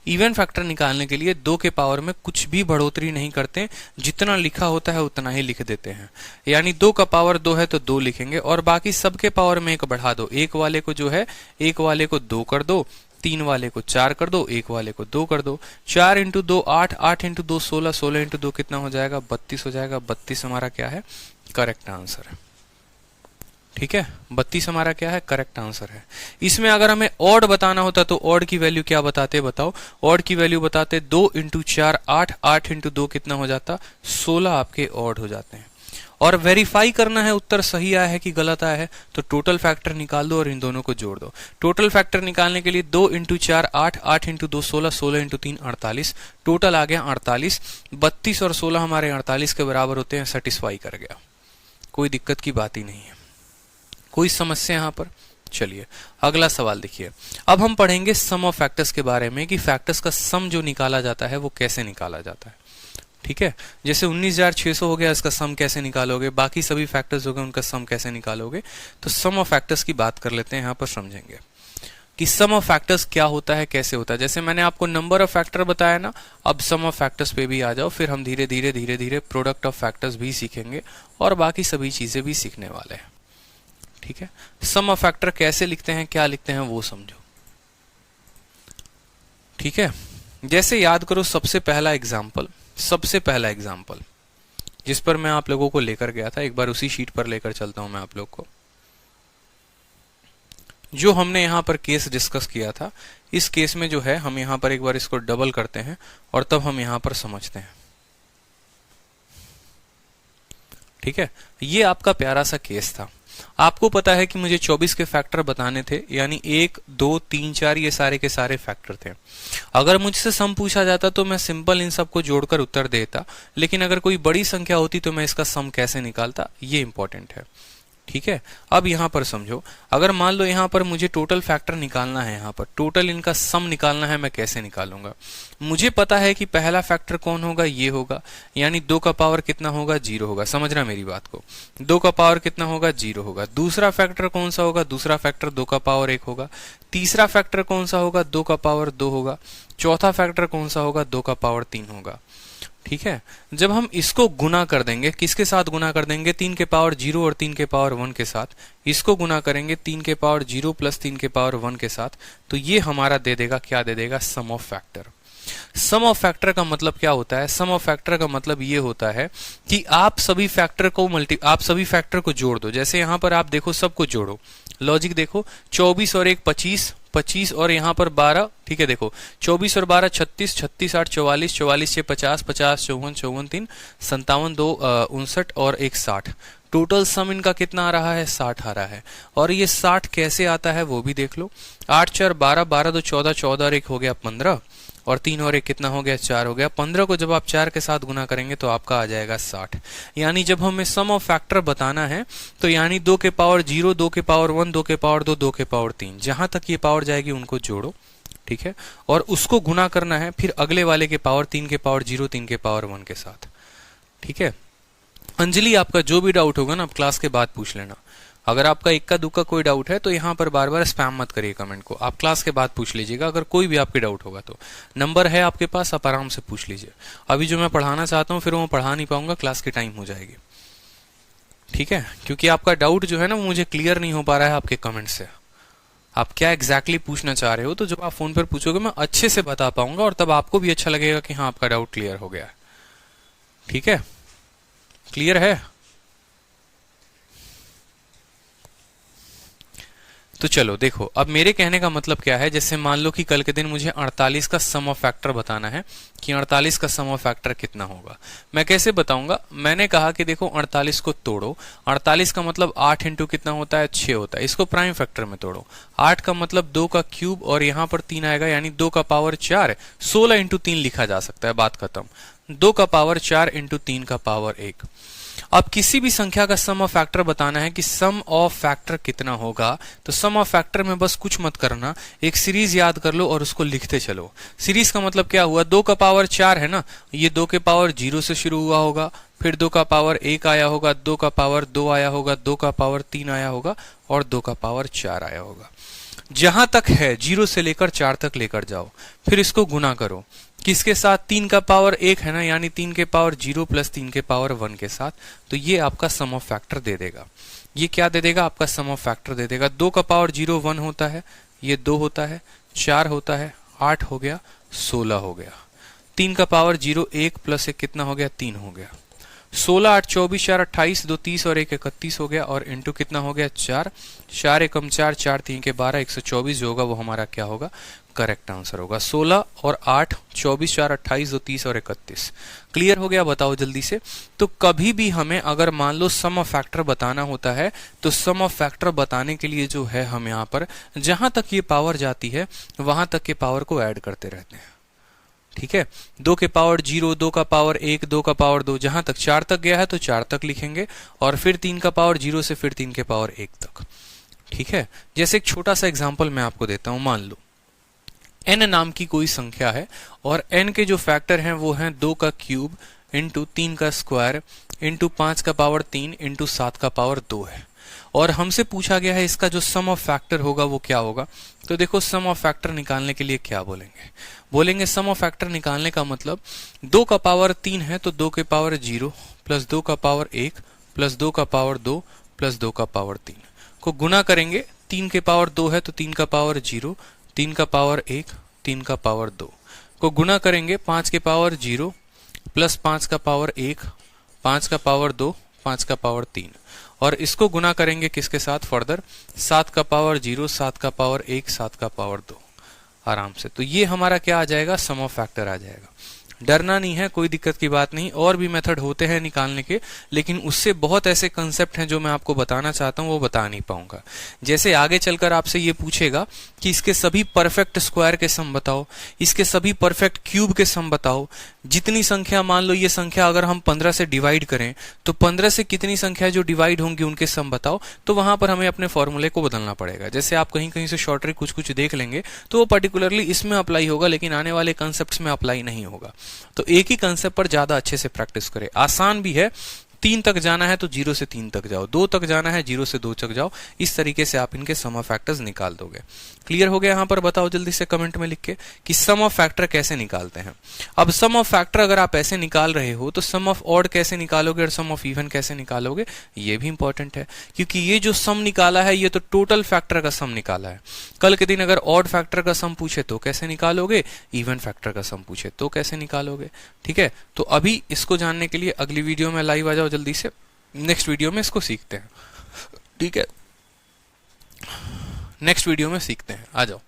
Speaker 1: इवन फैक्टर निकालने के लिए 2 के पावर में कुछ भी बढ़ोतरी नहीं करते, जितना लिखा होता है उतना ही लिख देते हैं। यानी 2 का पावर 2 है तो 2 लिखेंगे और बाकी सबके पावर में 1 बढ़ा दो। 1 वाले को जो है, 1 वाले को 2 कर दो, 3 वाले को 4 कर दो, 1 वाले को 2 कर दो। 4 इंटू 2 8, 8 इंटू 2 16, 16 इंटू 2 कितना हो जाएगा, 32 हो जाएगा। 32 हमारा क्या है, करेक्ट आंसर है। ठीक है, 32 हमारा क्या है, करेक्ट आंसर है। इसमें अगर हमें ऑड बताना होता तो ऑड की वैल्यू क्या बताते, बताओ। ऑड की वैल्यू बताते 2 इंटू 4 8, 8 इंटू 2 कितना हो जाता, 16 आपके ऑड हो जाते हैं। और वेरीफाई करना है उत्तर सही आया है कि गलत आया है, तो टोटल फैक्टर निकाल दो और इन दोनों को जोड़ दो। टोटल फैक्टर निकालने के लिए 2 इंटू 4 8, 8 इंटू 2 16, 16 इंटू 3 48, टोटल आ गया 48। 32 और 16 हमारे 48 के बराबर होते हैं, सेटिस्फाई कर गया, कोई दिक्कत की बात ही नहीं है। कोई समस्या यहां पर। चलिए अगला सवाल देखिए। अब हम पढ़ेंगे सम ऑफ फैक्टर्स के बारे में कि फैक्टर्स का सम जो निकाला जाता है वो कैसे निकाला जाता है। ठीक है, जैसे 19,600 हो गया, इसका सम कैसे निकालोगे, बाकी सभी फैक्टर्स हो गए उनका सम कैसे निकालोगे। तो सम ऑफ फैक्टर्स की बात कर लेते हैं, यहां पर समझेंगे कि सम ऑफ फैक्टर्स क्या होता है, कैसे होता है। जैसे मैंने आपको नंबर ऑफ फैक्टर बताया ना, अब सम ऑफ फैक्टर्स पे भी आ जाओ, फिर हम धीरे धीरे प्रोडक्ट ऑफ फैक्टर्स भी सीखेंगे और बाकी सभी चीजें भी सीखने वाले हैं। ठीक है, सम ऑफ फैक्टर कैसे लिखते हैं, क्या लिखते हैं वो समझो। ठीक है, जैसे याद करो सबसे पहला एग्जाम्पल जिस पर मैं आप लोगों को लेकर गया था, एक बार उसी शीट पर लेकर चलता हूं मैं आप लोग को। जो हमने यहां पर केस डिस्कस किया था, इस केस में जो है हम यहां पर एक बार इसको डबल करते हैं और तब हम यहां पर समझते हैं। ठीक है, ये आपका प्यारा सा केस था। आपको पता है कि मुझे 24 के फैक्टर बताने थे, यानी 1 2 3 4 ये सारे के सारे फैक्टर थे। अगर मुझसे सम पूछा जाता तो मैं सिंपल इन सबको जोड़कर उत्तर देता, लेकिन अगर कोई बड़ी संख्या होती तो मैं इसका सम कैसे निकालता, ये इंपॉर्टेंट है। ठीक है। अब यहां पर समझो, अगर मान लो यहां पर मुझे टोटल फैक्टर निकालना है, यहां पर टोटल इनका सम निकालना है, मैं कैसे निकालूंगा? मुझे पता है कि पहला फैक्टर कौन होगा, ये होगा, यानी 2 का पावर कितना होगा, 0 होगा। समझना मेरी बात को, 2 का पावर कितना होगा, 0 होगा। दूसरा फैक्टर कौन सा होगा, दूसरा फैक्टर 2 का पावर 1 होगा। तीसरा फैक्टर कौन सा होगा, 2 का पावर 2 होगा। चौथा फैक्टर कौन सा होगा, 2 का पावर 3 होगा। ठीक है। जब हम इसको गुना कर देंगे, किसके साथ गुना कर देंगे, 3 के पावर 0 और 3 के पावर 1 के साथ, इसको गुना करेंगे 3 के पावर 0 प्लस 3 के पावर 1 के साथ, तो ये हमारा दे देगा, क्या दे देगा, sum of factor. Sum of factor का मतलब क्या होता है? सम ऑफ फैक्टर का मतलब ये होता है कि आप सभी फैक्टर को जोड़ दो। जैसे यहां पर आप देखो, सबको जोड़ो, लॉजिक देखो, 24 और 1 25, 25 और यहाँ पर 12, ठीक है। देखो 24 और 12 36, 36 8 44, 44 से 50, 50 54, 54 3 57, 2 59 और 1 60। टोटल सम इनका कितना आ रहा है, 60 आ रहा है। और ये 60 कैसे आता है वो भी देख लो। 8 4 12, 12 2 14, 14 और 1 हो गया 15, और 3 और 1 कितना हो गया, 4 हो गया। 15 को जब आप 4 के साथ गुना करेंगे तो आपका आ जाएगा 60। यानी जब हमें सम ऑफ फैक्टर बताना है, तो यानी 2 के पावर 0, 2 के पावर 1, 2 के पावर 2, 2 के पावर 3, जहां तक ये पावर जाएगी उनको जोड़ो, ठीक है। और उसको गुना करना है फिर अगले वाले के पावर, 3 के पावर 0, 3 के पावर 1 के साथ, ठीक है। अंजलि, आपका जो भी डाउट होगा ना, आप क्लास के बाद पूछ लेना। अगर आपका इक्का दुक्का कोई डाउट है तो यहाँ पर बार बार स्पैम मत करिए कमेंट को, आप क्लास के बाद पूछ लीजिएगा। अगर कोई भी आपके डाउट होगा तो नंबर है आपके पास, आप आराम से पूछ लीजिए। अभी जो मैं पढ़ाना चाहता हूँ फिर वो पढ़ा नहीं पाऊंगा, क्लास की टाइम हो जाएगी, ठीक है। क्योंकि आपका डाउट जो है ना, वो मुझे क्लियर नहीं हो पा रहा है आपके कमेंट से। आप क्या एग्जैक्टली पूछना चाह रहे हो, तो जब आप फोन पर पूछोगे मैं अच्छे से बता पाऊंगा, और तब आपको भी अच्छा लगेगा कि हाँ आपका डाउट क्लियर हो गया है, ठीक है। क्लियर है? तो चलो देखो, अब मेरे कहने का मतलब क्या है, जैसे मान लो कि कल के दिन मुझे 48 का सम ऑफ फैक्टर बताना है कि 48 का सम ऑफ फैक्टर कितना होगा। मैं कैसे बताऊंगा? मैंने कहा कि देखो 48 को तोड़ो। 48 का मतलब 8 इंटू कितना होता है, 6 होता है। इसको प्राइम फैक्टर में तोड़ो। 8 का मतलब 2 का क्यूब और यहाँ पर 3 आएगा, यानी 2 का पावर 4, 16 इंटू 3 लिखा जा सकता है, बात खत्म। 2 का पावर 4 इंटू 3 का पावर 1। अब किसी भी संख्या का सम ऑफ फैक्टर बताना है कि सम ऑफ फैक्टर कितना होगा, तो सम ऑफ फैक्टर में बस कुछ मत करना, एक सीरीज याद कर लो और उसको लिखते चलो। सीरीज का मतलब क्या हुआ, 2 का पावर 4 है ना, ये 2 के पावर 0 से शुरू हुआ होगा, फिर 2 का पावर 1 आया होगा, 2 का पावर 2 आया होगा, 2 का पावर 3 आया होगा, और 2 का पावर 4 आया होगा। जहां तक है 0 से लेकर 4 तक लेकर जाओ, फिर इसको गुना करो किसके साथ, 3 का पावर 1 है ना, यानी 3 के पावर 0 प्लस 3 के पावर 1 के साथ, तो ये आपका सम ऑफ फैक्टर दे देगा। ये क्या दे देगा, आपका सम ऑफ फैक्टर दे देगा। 2 का पावर 0 1 होता है, ये 2 होता है, 4 होता है, 8 हो गया, 16 हो गया। 3 का पावर 0 1 प्लस 1 कितना हो गया, 3 हो गया। 16 8 24 4 28, 2 30 और 1 31 हो गया, और इंटू कितना हो गया, 4, 4 एकम 4, 4 3 के 12, 124 जो होगा वो हमारा क्या होगा, करेक्ट आंसर होगा। 16 और 8, 24 4 28, 2 30 और 31। क्लियर हो गया? बताओ जल्दी से। तो कभी भी हमें अगर मान लो सम ऑफ फैक्टर बताना होता है, तो सम ऑफ फैक्टर बताने के लिए जो है, हम यहाँ पर जहां तक ये पावर जाती है वहां तक के पावर को ऐड करते रहते हैं, ठीक है। 2 के पावर 0, 2 का पावर 1, 2 का पावर 2, जहां तक 4 तक गया है तो 4 तक लिखेंगे, और फिर 3 का पावर 0 से फिर 3 के पावर 1 तक, ठीक है। जैसे एक छोटा सा एग्जांपल मैं आपको देता हूं। मान लो n नाम की कोई संख्या है, और n के जो फैक्टर हैं वो हैं 2 का क्यूब इंटू 3 का स्क्वायर इंटू 5 का पावर 3 इंटू 7 का पावर 2 है, और हमसे पूछा गया है इसका जो सम ऑफ फैक्टर होगा वो क्या होगा। तो देखो, सम ऑफ फैक्टर निकालने के लिए क्या बोलेंगे, बोलेंगे सम ऑफ फैक्टर निकालने का मतलब 2 का पावर 3 है तो 2 के पावर 0 प्लस 2 का पावर 1 प्लस 2 का पावर 2 प्लस 2 का पावर 3 को गुना करेंगे। 3 के पावर 2 है तो 3 का पावर 0, 3 का पावर 1, 3 का पावर 2 को गुना करेंगे 5 के पावर 0 प्लस 5 का पावर 1, 5 का पावर 2, 5 का पावर 3, और इसको गुना करेंगे किसके साथ फर्दर, 7 का पावर 0, 7 का पावर 1, 7 का पावर 2, आराम से। तो ये हमारा क्या आ जाएगा, सम ऑफ फैक्टर आ जाएगा। डरना नहीं है, कोई दिक्कत की बात नहीं, और भी मेथड होते हैं निकालने के, लेकिन उससे बहुत ऐसे कंसेप्ट हैं जो मैं आपको बताना चाहता हूं वो बता नहीं पाऊंगा। जैसे आगे चलकर आपसे ये पूछेगा कि इसके सभी परफेक्ट स्क्वायर के सम बताओ, इसके सभी परफेक्ट क्यूब के सम बताओ, जितनी संख्या, मान लो ये संख्या अगर हम 15 से डिवाइड करें तो 15 से कितनी संख्या जो डिवाइड होंगी उनके सम बताओ, तो वहां पर हमें अपने फॉर्मूले को बदलना पड़ेगा। जैसे आप कहीं कहीं से शॉर्ट ट्रिक कुछ कुछ देख लेंगे तो वो पर्टिकुलरली इसमें अप्लाई होगा, लेकिन आने वाले कंसेप्ट में अप्लाई नहीं होगा। तो एक ही कंसेप्ट पर ज्यादा अच्छे से प्रैक्टिस करें। आसान भी है, 3 तक जाना है तो 0 से 3 तक जाओ, 2 तक जाना है 0 से 2 तक जाओ, इस तरीके से आप इनके सम ऑफ फैक्टर्स निकाल दोगे। क्लियर हो गया? यहां पर बताओ जल्दी से कमेंट में लिख के कि सम ऑफ फैक्टर कैसे निकालते हैं। अब सम ऑफ फैक्टर अगर आप ऐसे निकाल रहे हो तो सम ऑफ ऑड कैसे निकालोगे और सम ऑफ इवन कैसे निकालोगे, ये भी इंपॉर्टेंट है, क्योंकि ये जो सम निकाला है ये तो टोटल फैक्टर का सम निकाला है। कल के दिन अगर ऑड फैक्टर का सम पूछे तो कैसे निकालोगे, इवन फैक्टर का सम पूछे तो कैसे निकालोगे। ठीक है, तो अभी इसको जानने के लिए अगली वीडियो में लाइव आ जाओ जल्दी से, नेक्स्ट वीडियो में इसको सीखते हैं। ठीक है, नेक्स्ट वीडियो में सीखते हैं, आ जाओ।